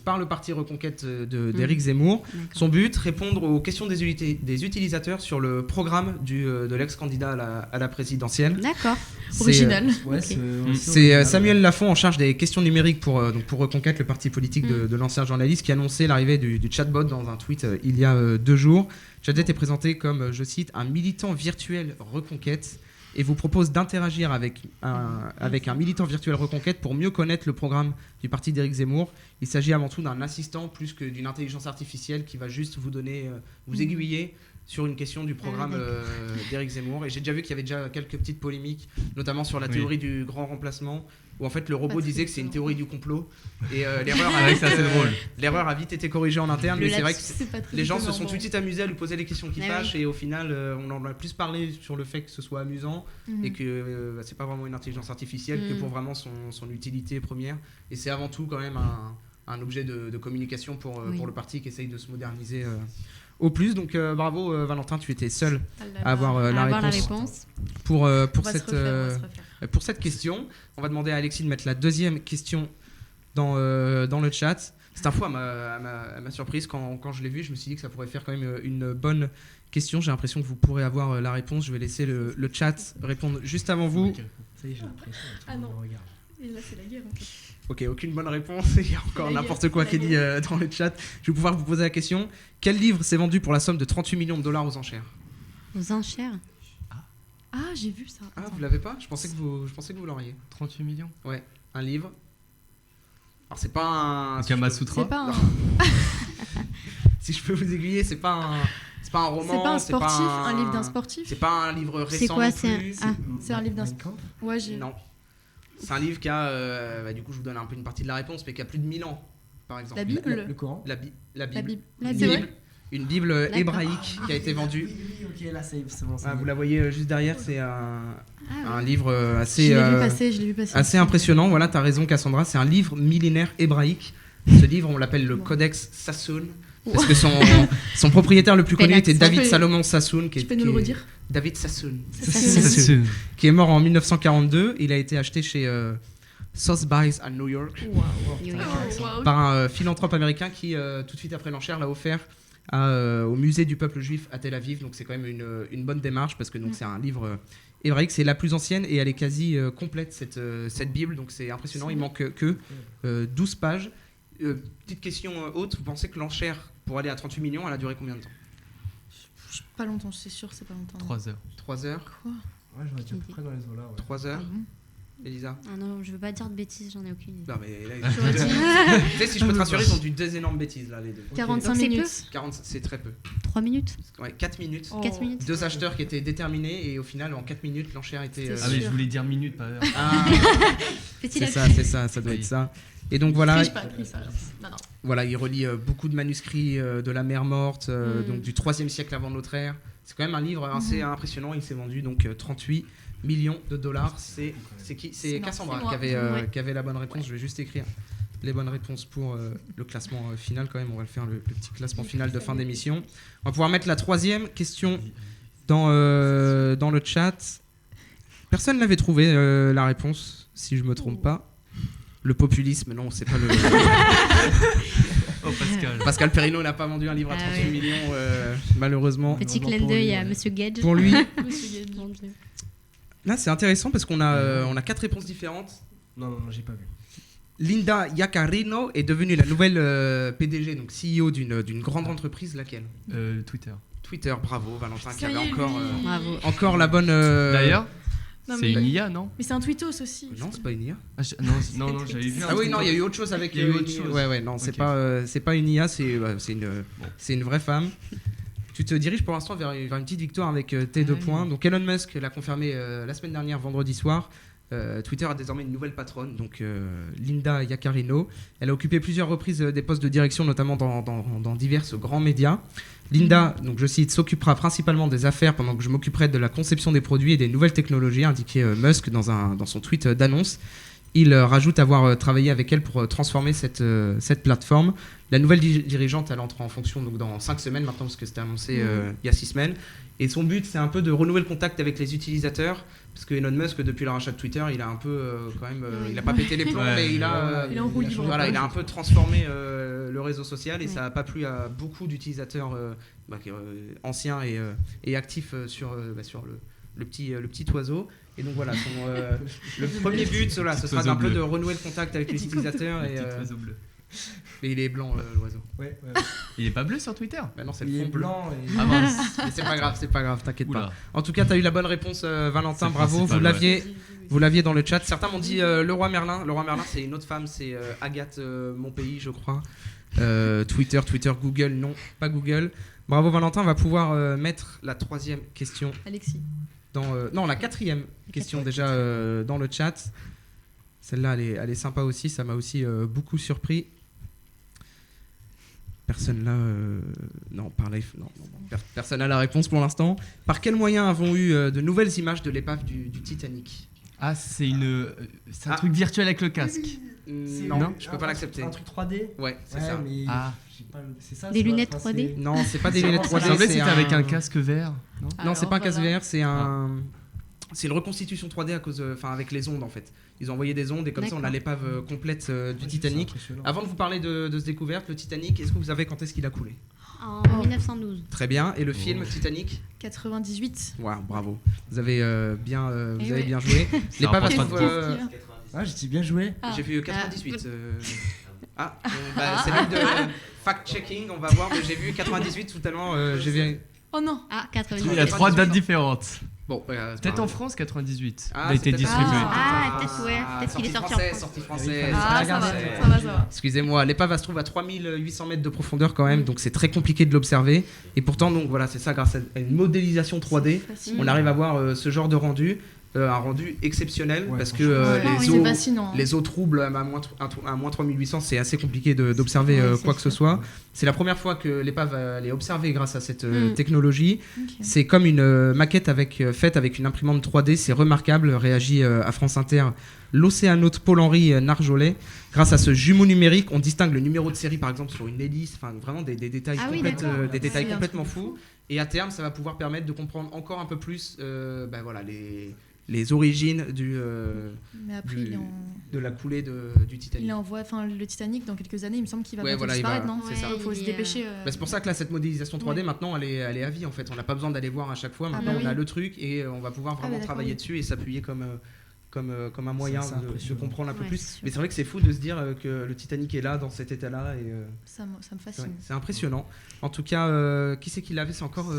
par le parti Reconquête d'Éric Zemmour. Son but, répondre aux questions des utilisateurs sur le programme de l'ex-candidat à la présidentielle.
D'accord.
Original.
C'est Samuel Lafont en charge des questions numériques pour Reconquête, le parti politique de l'ancien journaliste, qui a annoncé l'arrivée du chatbot dans un tweet il y a 2 jours. ChatZ est présenté comme, je cite, un militant virtuel Reconquête et vous propose d'interagir avec un militant virtuel Reconquête pour mieux connaître le programme du parti d'Éric Zemmour. Il s'agit avant tout d'un assistant plus que d'une intelligence artificielle qui va juste vous donner, vous aiguiller sur une question du programme d'Éric Zemmour. Et j'ai déjà vu qu'il y avait déjà quelques petites polémiques, notamment sur la théorie du grand remplacement, où en fait le robot disait que c'est une théorie du complot. Et l'erreur a vite été corrigée en interne, mais c'est vrai que les gens se sont tout de suite amusés à lui poser les questions qui fâchent, et au final on en a plus parlé sur le fait que ce soit amusant, et que c'est pas vraiment une intelligence artificielle, que pour vraiment son utilité première. Et c'est avant tout quand même un objet de communication pour le parti qui essaye de se moderniser au plus. Donc bravo Valentin, tu étais seul à avoir la réponse pour cette question. On va demander à Alexis de mettre la deuxième question dans le chat. Cette info elle m'a surprise quand je l'ai vue. Je me suis dit que ça pourrait faire quand même une bonne question. J'ai l'impression que vous pourrez avoir la réponse. Je vais laisser le chat répondre juste avant vous.
Ça y est, j'ai l'impression.
Ah non. Et là c'est la guerre.
Ok, aucune bonne réponse. Il y a encore n'importe quoi qui est dit dans le chat. Je vais pouvoir vous poser la question. Quel livre s'est vendu pour la somme de 38 millions de dollars aux enchères?
Aux enchères?
Ah, j'ai vu ça.
Ah, vous l'avez pas? Je pensais que vous l'auriez.
38 millions?
Ouais, un livre. Alors c'est pas un...
Kamasutra?
C'est pas un...
Si je peux vous aiguiller, c'est pas un roman.
C'est pas un sportif, un livre d'un sportif?
C'est pas un livre récent.
C'est quoi?
C'est un livre d'un sportif. Ouais,
Non. C'est un livre qui a, du coup je vous donne un peu une partie de la réponse, mais qui a plus de 1000 ans, par exemple.
La Bible?
Le Coran?
La Bible.
C'est vrai?
Une Bible hébraïque qui a été vendue.
Oui, ok, là c'est bon.
Vous la voyez juste derrière, c'est un livre assez,
je l'ai vu passer.
assez impressionnant. Voilà, t'as raison Cassandra, c'est un livre millénaire hébraïque. Ce livre, on l'appelle le Codex Sassoon. Parce que son propriétaire le plus connu
Bel
était
accent.
David Salomon Sassoon.
Tu peux nous le redire?
David Sassoon.
Sassoon.
Qui est mort en 1942. Il a été acheté chez Sotheby's à New York
New York.
Wow.
par un philanthrope américain qui, tout de suite après l'enchère, l'a offert au musée du peuple juif à Tel Aviv. Donc c'est quand même une bonne démarche parce que donc, c'est un livre hébraïque. C'est la plus ancienne et elle est quasi complète, cette Bible. Donc c'est impressionnant. Il manque que 12 pages. Petite question haute. Vous pensez que l'enchère pour aller à 38 millions, elle a duré combien de temps?
Pas longtemps, c'est sûr, c'est pas longtemps.
3 heures.
3 heures?
Quoi?
Ouais, j'aurais dit à peu près dans les eaux là. Ouais.
3
Ah
heures?
bon?
Elisa?
Ah non, je veux pas dire de bêtises, j'en ai aucune idée.
Non mais là,
J'aurais dit
tu sais, si je peux te rassurer, ils ont dit deux énormes bêtises là, les deux.
45
Donc c'est
minutes.
40, c'est très peu.
3 minutes.
Ouais, 4 minutes.
Oh.
4 minutes.
Deux acheteurs qui étaient déterminés et au final, en 4 minutes, l'enchère était.
C'était
Ah mais
sûr.
je voulais dire minutes, pas heure.
Ah,
Petit
c'est ça, ça doit
Oui.
être ça. Et donc voilà,
Triche pas, triche ça. Non, non.
voilà, il relie beaucoup de manuscrits de la mer morte, donc du 3e siècle avant notre ère. C'est quand même un livre assez impressionnant. Il s'est vendu donc 38 millions de dollars. C'est qui? C'est
Non,
Cassandra
c'est moi.
qui avait la bonne réponse. Je vais juste écrire les bonnes réponses pour le classement final quand même. On va le faire le petit classement final de fin d'émission. On va pouvoir mettre la 3e question dans le chat. Personne n'avait trouvé la réponse, si je me trompe pas. Le populisme, non, c'est pas le.
Oh Pascal.
Pascal Perrino n'a pas vendu un livre à
Ah
38
ouais.
millions, malheureusement.
Petit
non,
clin
pour
d'œil
lui,
à
ouais.
Monsieur Gage.
Pour lui,
Monsieur Guedj.
Mon Dieu.
là c'est intéressant parce qu'on a 4 réponses différentes.
Non, j'ai pas vu.
Linda Yaccarino est devenue la nouvelle PDG, donc CEO d'une grande entreprise, laquelle?
Twitter.
Twitter, bravo Valentin, qui
Ça y
avait
est,
encore,
lui.
Bravo.
encore la bonne.
D'ailleurs,
Non,
c'est
mais-
une IA, non?
Mais c'est un tweetos aussi.
Non, c'est pas une IA.
Ah, non, j'avais vu.
Ah oui, non, il y a eu autre chose avec.
Il y a eu autre
une-
chose.
Ouais, non, c'est
Ok.
pas une IA, c'est une vraie femme. Tu te diriges pour l'instant vers une petite victoire avec tes 2
Ah oui.
points. Donc Elon Musk l'a confirmé la semaine dernière, vendredi soir. Twitter a désormais une nouvelle patronne, donc Linda Yaccarino. Elle a occupé plusieurs reprises des postes de direction, notamment dans divers grands médias. Linda, donc je cite, s'occupera principalement des affaires pendant que je m'occuperai de la conception des produits et des nouvelles technologies, a indiqué Musk dans son tweet d'annonce. Il rajoute avoir travaillé avec elle pour transformer cette plateforme. La nouvelle dirigeante, elle entre en fonction donc, dans 5 semaines maintenant, parce que c'était annoncé il y a 6 semaines. Et son but, c'est un peu de renouer le contact avec les utilisateurs, parce que Elon Musk, depuis le rachat de Twitter, il a un peu quand même, il n'a pas pété les plombs,
Ouais.
mais il a,
Il est en roue libre.
voilà, il a un peu transformé le réseau social et ça n'a pas plu à beaucoup d'utilisateurs anciens et actifs sur le petit oiseau. Et donc voilà, le premier but, ce sera d'un peu de renouer le contact avec les utilisateurs.
Le petit oiseau bleu.
Et il est blanc, l'oiseau.
Ouais.
Il est pas bleu sur Twitter?
Bah non, c'est
Il
le
est
fond bleu.
blanc et.
Ah mince.
Mais c'est pas grave, t'inquiète pas.
Oula.
En tout cas, tu as eu la bonne réponse, Valentin,
C'est
bravo.
principal,
Vous l'aviez dans le chat. Certains m'ont dit le roi Merlin. Le roi Merlin, c'est une autre femme, c'est Agathe Monpays, je crois. Twitter, Google, non, pas Google. Bravo Valentin, on va pouvoir mettre la 3e question
Alexis.
non, la 4e question déjà dans le chat. Celle-là, elle est sympa aussi, ça m'a aussi beaucoup surpris. Personne là, non, par live, non, personne n'a la réponse pour l'instant. Par quels moyens avons eu de nouvelles images de l'épave du Titanic?
Ah, c'est un
Ah.
truc virtuel avec le casque.
Non, je peux pas l'accepter.
Un truc 3D.
Ouais, c'est
Ouais,
ça.
mais
Ah.
j'ai pas le- c'est ça,
Des
c'est pas-
lunettes
enfin,
3D?
c'est-
Non, c'est pas des
Ça
lunettes
ressemble-
3D.
Ça semblait que
c'est
c'était avec un casque vert, non?
Non, c'est pas un casque
voilà.
VR, c'est une reconstitution 3D avec les ondes en fait. Ils ont envoyé des ondes et comme ça on a
D'accord.
l'épave complète du
Ouais,
Titanic.
c'est impressionnant.
Avant de vous parler de cette découverte, le Titanic, est-ce que vous savez quand est-ce qu'il a coulé?
En 1912.
Très bien. Et le film Titanic?
98.
Wow, bravo. Vous avez bien joué.
Ça
L'épave
rapporte
se
pas
trouve,
de
Qu'est-ce qu'il a
Ah, j'ai dit bien joué.
Ah.
j'ai vu 98. C'est l'œil de fact-checking, on va voir, mais j'ai vu 98 tout à l'heure. J'ai vu.
Oh non.
Ah, 98.
Il y a 3 dates différentes.
Bon, c'est pas
Peut-être en
grave.
France, 98.
Ah,
Il a été
c'est peut-être-
distribué.
Ah, peut-être, ouais. Peut-être qu'il est sorti en France.
Sortie française.
Ah, ça va.
Excusez-moi, l'épave se trouve à 3800 mètres de profondeur quand même, donc c'est très compliqué de l'observer. Et pourtant, donc voilà, c'est ça, grâce à une modélisation 3D,
Facile.
on arrive à voir ce genre de rendu. un rendu exceptionnel
Ouais,
parce que
Ouais, c'est fascinant.
les eaux troubles à moins 3800, c'est assez compliqué d'observer
Ouais, c'est
quoi que ce
sûr.
soit. C'est la première fois que l'épave est observée grâce à cette technologie.
Ok.
C'est comme une maquette faite avec une imprimante 3D, c'est remarquable, réagit à France Inter l'océanote Paul-Henri Narjolet. Grâce à ce jumeau numérique, on distingue le numéro de série par exemple sur une hélice, enfin vraiment des détails,
Ah oui, d'accord.
des détails
C'est un
complètement
truc de
fous. Et à terme, ça va pouvoir permettre de comprendre encore un peu plus voilà, les origines
Mais après,
du-
il est en...
de la coulée du
Il
Titanic.
est en voie, enfin le Titanic dans quelques années, il me semble qu'il va
Ouais,
bientôt
voilà, il va-
disparaître, non
c'est ça.
Il faut
Ouais,
se
il est,
dépêcher.
Bah, c'est pour ça que là, cette modélisation 3D,
Ouais.
maintenant, elle est à vie en fait. On n'a pas besoin d'aller voir à chaque fois. Maintenant,
bah
on a
oui.
le truc et on va pouvoir vraiment
d'accord,
travailler
oui.
dessus et s'appuyer comme un moyen
C'est
de
impressionnant.
comprendre un peu
Ouais,
plus.
c'est sûr.
Mais c'est vrai que c'est fou de se dire que le Titanic est là, dans cet état-là. Et,
Ça me
c'est
fascine.
vrai, c'est impressionnant. En tout cas, qui c'est qui l'avait? C'est encore.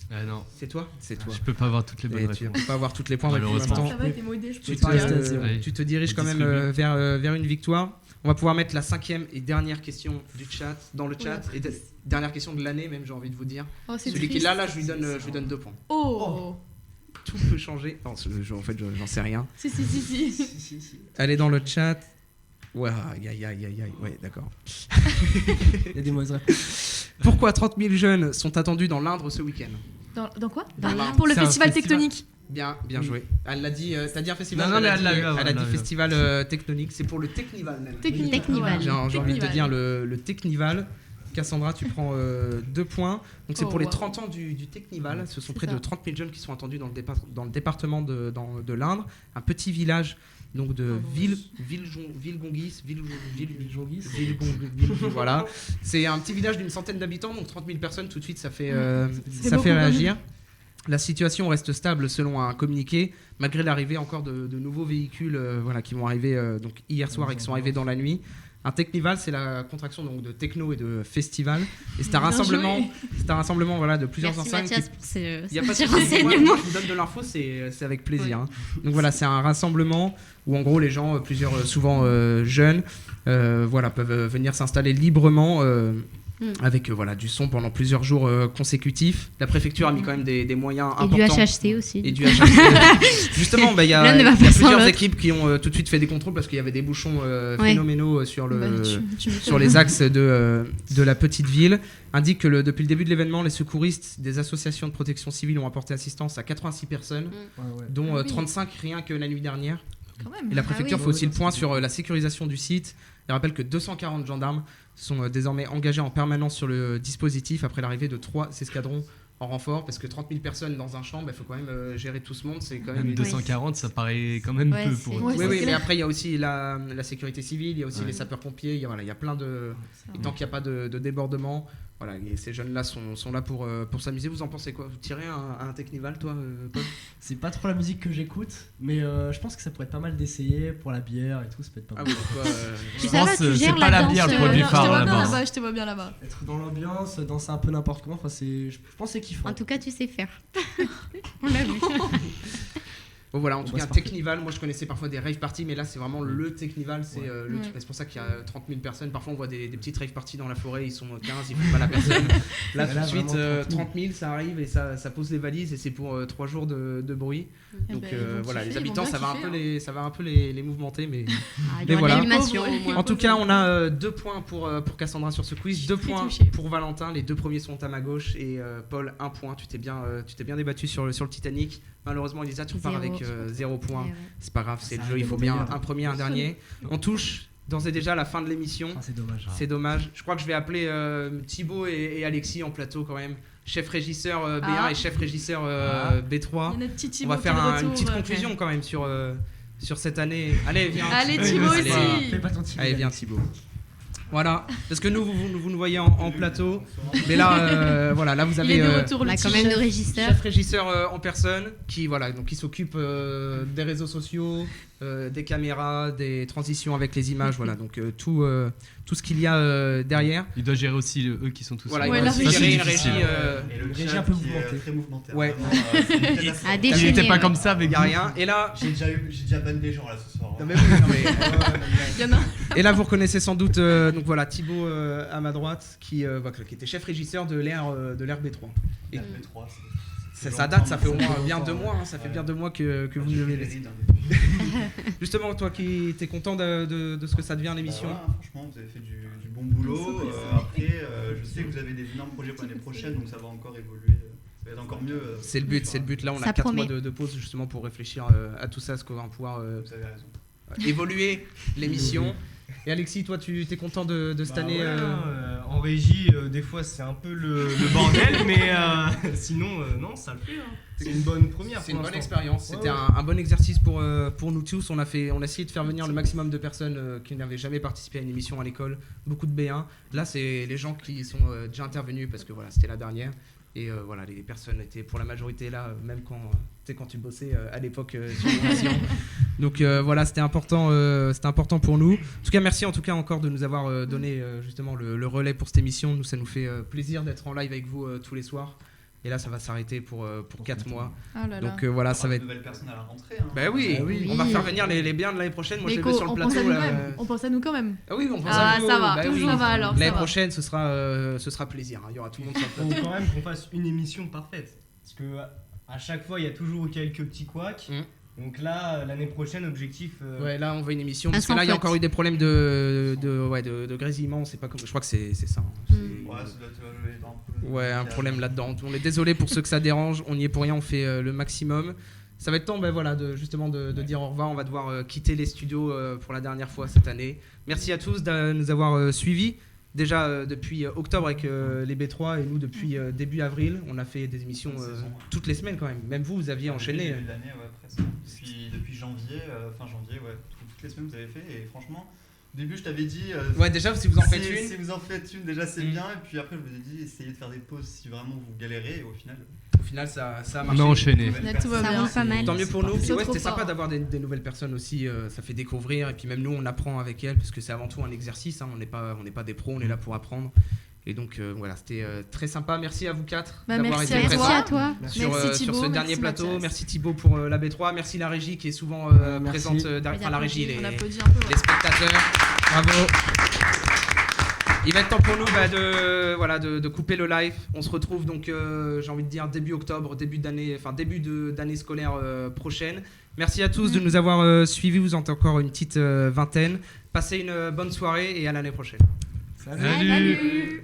Ah non,
C'est toi? C'est toi.
je peux pas avoir toutes les
Et
bonnes
tu ne
réponses.
peux pas avoir toutes les points. En même
Malheureusement.
temps,
Ça va, t'es modé, je
tu
peux
te,
pas rester assez
haut.
tu te diriges quand même
Distribuer.
vers une victoire. On va pouvoir mettre la 5e et dernière question du chat dans le chat. Et dernière question de l'année même, j'ai envie de vous dire.
Oh, c'est
Celui qui
triste.
est là, je lui donne 2 points.
Oh,
Tout peut changer. Non, en fait, j'en sais rien.
Si.
Allez dans le chat. Ouais, aïe. Ouais, d'accord.
Il y a des mauvaises réponses.
Pourquoi 30 000 jeunes sont attendus dans l'Indre ce week-end?
Dans quoi
Dans l'Indre.
Pour le
C'est un
festival
festival.
tectonique.
Bien joué. Elle l'a dit. T'as dit un festival?
Non, mais elle l'a eu avant,
Elle a
elle
dit
l'a eu.
festival tectonique. C'est pour le Technival même.
Technival.
J'ai envie de te
Technival.
dire le Technival. Cassandra, tu prends 2 points. Donc c'est
Oh,
pour les
wow.
30 ans du Technival. Ce sont
C'est
près
ça.
de 30 000 jeunes qui sont attendus dans le département de l'Indre. Un petit village donc de voilà. C'est un petit village d'une centaine d'habitants, donc 30 000 personnes, tout de suite ça fait
C'est beaucoup.
réagir. La situation reste stable selon un communiqué, malgré l'arrivée encore de nouveaux véhicules voilà, qui vont arriver donc hier soir et qui sont arrivés dans la nuit. Un Technival, c'est la contraction donc, de techno et de festival. Et c'est un
Bien
rassemblement,
joué.
voilà, de plusieurs
Merci
enseignes.
Mathias pour ces
Il y a pas de
ces
souci. Moi,
renseignements.
je vous donne de l'info, c'est avec plaisir. Hein. Donc voilà, c'est un rassemblement où en gros les gens, souvent jeunes, voilà, peuvent venir s'installer librement avec voilà, du son pendant plusieurs jours consécutifs. La préfecture a mis quand même des moyens
Et du
importants.
HHC aussi.
Et du HHC. Justement, il y a,
L'un ne va
il y a
pas sans
plusieurs
l'autre.
équipes qui ont tout de suite fait des contrôles parce qu'il y avait des bouchons phénoménaux sur
Bah, tu m'étonnes.
sur les axes de la petite ville, indique que depuis le début de l'événement, les secouristes des associations de protection civile ont apporté assistance à 86 personnes, dont
Ah oui.
35 rien que la nuit dernière.
Quand même.
Et la
Ah
préfecture
oui.
fait aussi le point sur la sécurisation du site. Elle rappelle que 240 gendarmes sont désormais engagés en permanence sur le dispositif après l'arrivée de 3 escadrons en renfort, parce que 30 000 personnes dans un champ, il faut quand même gérer tout ce monde, c'est quand même...
Même 240, ça paraît quand même
Ouais,
peu
c'est-
pour eux.
Ouais,
Oui,
c'est
oui, mais
clair.
après il y a aussi la sécurité civile, il y a aussi
Ouais.
les sapeurs-pompiers, il y a plein de... Et tant qu'il n'y a pas de débordement, voilà, et ces jeunes-là sont là pour s'amuser. Vous en pensez quoi? Vous tirez un Technival, toi, Paul?
C'est pas trop la musique que j'écoute, mais je pense que ça pourrait être pas mal d'essayer pour la bière et tout, ça peut être pas
Ah
mal.
oui, toi,
Tu
pense,
ça va, tu
c'est
gères
pas
la
la bière,
danse,
le produit
Non,
phare
je te vois bien
là-bas.
là-bas, je te vois bien là-bas.
Être dans l'ambiance, danser un peu n'importe comment, enfin je pense que c'est kiffant.
En tout cas, tu sais faire. On l'a vu.
Bon voilà, en
Bon,
tout
bah,
cas,
c'est parfait.
Technival, moi je connaissais parfois des rave parties, mais là c'est vraiment le Technival, c'est
Ouais.
le
Ouais.
truc. C'est pour ça qu'il y a 30 000 personnes. Parfois on voit des petites rave parties dans la forêt, ils sont 15, ils font mal à personne. Là
Mais
tout
là,
de suite,
vraiment,
30 000, ça arrive et ça pose les valises et c'est pour 3 jours de bruit.
Eh
Donc
ben, ils vont
voilà,
kiffer,
les
ils vont
habitants,
bien
ça va un
kiffer,
peu
hein.
ça va un peu les mouvementer, mais...
Ah, il y
Mais
aura
voilà.
de l'animation
Pauvre,
au moins.
En tout cas, on a 2 points pour Cassandra sur ce quiz, 2
très
points
touchée.
pour Valentin, les 2 premiers sont à ma gauche et Paul 1 point. Tu t'es bien débattu sur le Titanic. Malheureusement, Elisa, tu repars
0.
avec 0 point.
Ouais, ouais.
C'est pas grave, c'est
Ça
le jeu,
arrive
il faut
au
bien
meilleur.
un premier, un dernier. On touche d'ores et déjà à la fin de l'émission.
Ah, c'est dommage.
C'est dommage. Je crois que je vais appeler Thibaut et Alexis en plateau quand même. Chef régisseur B1
Ah.
et chef régisseur
Il
B3.
y a notre petit
On
Thibaut
va
qui
faire
est de
une
retour.
petite conclusion quand même sur cette année. Allez, viens.
Allez,
Allez,
Thibaut
allez.
aussi.
Fais pas ton petit
Allez,
village.
viens Thibaut. Voilà, parce que nous, vous nous voyez en plateau. Mais là, voilà, là vous
Il
avez
est de retour,
On
le
a
petit
quand même
chef.
le régisseur.
chef régisseur en personne qui s'occupe des réseaux sociaux, des caméras, des transitions avec les images, voilà, donc tout ce qu'il y a derrière.
Il doit gérer aussi eux qui sont tous
Voilà,
là.
il
Ouais,
va
la
aussi
régie.
gérer une
difficile.
régie.
Et le
Une régie
chat
un peu
qui est
mouvementée.
très mouvementé.
Ouais.
Vraiment, c'est une catastrophe.
À
Il
déchaîner,
n'était pas
ouais.
comme ça avec
Il n'y a rien. Et là,
J'ai déjà ban des gens là ce soir. hein.
non, mais oui, non, mais-
Il y en a.
Et là, vous reconnaissez sans doute donc voilà, Thibaut à ma droite, qui était chef régisseur de l'ère B3. Et
Le 3,
Ça date, ça fait au moins bien 2 mois, hein, ça fait bien 2 mois que vous nous avez laissé. Justement, toi qui t'es content de ce que ça devient l'émission.
Bah, franchement, vous avez fait du bon boulot. Après, je sais que vous avez des énormes projets pour l'année prochaine, donc ça va encore évoluer. Ça va être encore mieux.
C'est le but. Là, on a
Ça
4 mois
promet.
de pause justement pour réfléchir à tout ça, ce qu'on va pouvoir
Vous avez raison.
évoluer l'émission. Et Alexis, toi, tu t'es content de cette année
En régie, des fois c'est un peu le bordel, mais sinon, non, ça le fait. Hein. C'est une bonne première.
C'est
pour
une bonne
l'instant.
expérience.
Ouais,
C'était
ouais.
un bon exercice pour nous tous. On a essayé de faire venir le maximum de personnes qui n'avaient jamais participé à une émission à l'école. Beaucoup de B1. Là, c'est les gens qui sont déjà intervenus parce que voilà, c'était la dernière. Et voilà, les personnes étaient pour la majorité là, même quand tu bossais à l'époque sur l'émission. Donc voilà, c'était important pour nous. En tout cas, merci en tout cas encore de nous avoir donné justement le relais pour cette émission. Nous, ça nous fait plaisir d'être en live avec vous tous les soirs. Et là, ça va s'arrêter pour 4 mois.
Ah là là.
Donc voilà, ça va être.
De nouvelles personnes à la rentrée. Hein.
Bah oui,
oui.
on va faire venir les biens de l'année prochaine. Moi, je
Mais
les mets sur le
on pense à
plateau.
nous
là.
quand même. On pense à nous quand même.
Ah oui, on pense
Ah,
à vous.
ça va,
Bah oui.
ça va alors,
L'année
ça va.
prochaine, ce sera plaisir. Hein. Il y aura tout le monde sur le
Faut
plateau.
quand même qu'on fasse une émission parfaite. Parce que à chaque fois, il y a toujours quelques petits couacs. Donc là, l'année prochaine, objectif.
Ouais, là, on veut une émission.
Un
Parce que
sans
là, il y a
faute.
encore eu des problèmes de grésillement. C'est pas comme. Je crois que c'est ça. Hein. C'est-
Ouais, ça doit être un peu.
Ouais, un problème là-dedans. On est désolé pour ceux que ça dérange. On n'y est pour rien. On fait le maximum. Ça va être temps, voilà, justement de dire au revoir. On va devoir quitter les studios pour la dernière fois cette année. Merci à tous de nous avoir suivis. Déjà depuis octobre avec les B3 et nous depuis début avril. On a fait des émissions toutes les semaines quand même. Même vous aviez enchaîné.
Début de l'année, ouais, presque. Depuis janvier, fin janvier, ouais, toutes les semaines vous avez fait. Et franchement, au début, je t'avais dit.
Ouais, déjà, si vous en faites une.
Si vous en faites une, déjà c'est bien. Et puis après, je vous ai dit, essayez de faire des pauses si vraiment vous galérez. Et au final,
Ça a
On
marché.
a enchaîné.
Tout va
Ça
bien.
roule pas mal.
Tant mieux pour nous. Puis
C'est
ouais,
trop
c'était sympa
fort.
d'avoir des nouvelles personnes aussi. Ça fait découvrir. Et puis même nous, on apprend avec elles parce que c'est avant tout un exercice. Hein. On n'est pas des pros, on est là pour apprendre. Et donc voilà, c'était très sympa. Merci à vous 4
Bah,
d'avoir
merci
été
à
Merci
présents
à toi.
sur,
Merci
sur
Thibaut,
ce
merci
dernier plateau.
Mathias.
Merci Thibaut pour la B3. Merci la régie qui est souvent
Merci.
présente derrière. Enfin, la régie,
On applaudit un peu.
les spectateurs. Bravo. Il va être temps pour nous de couper le live. On se retrouve donc, j'ai envie de dire, début octobre, début d'année scolaire prochaine. Merci à tous de nous avoir suivis. Vous êtes encore une petite vingtaine. Passez une bonne soirée et à l'année prochaine.
Salut.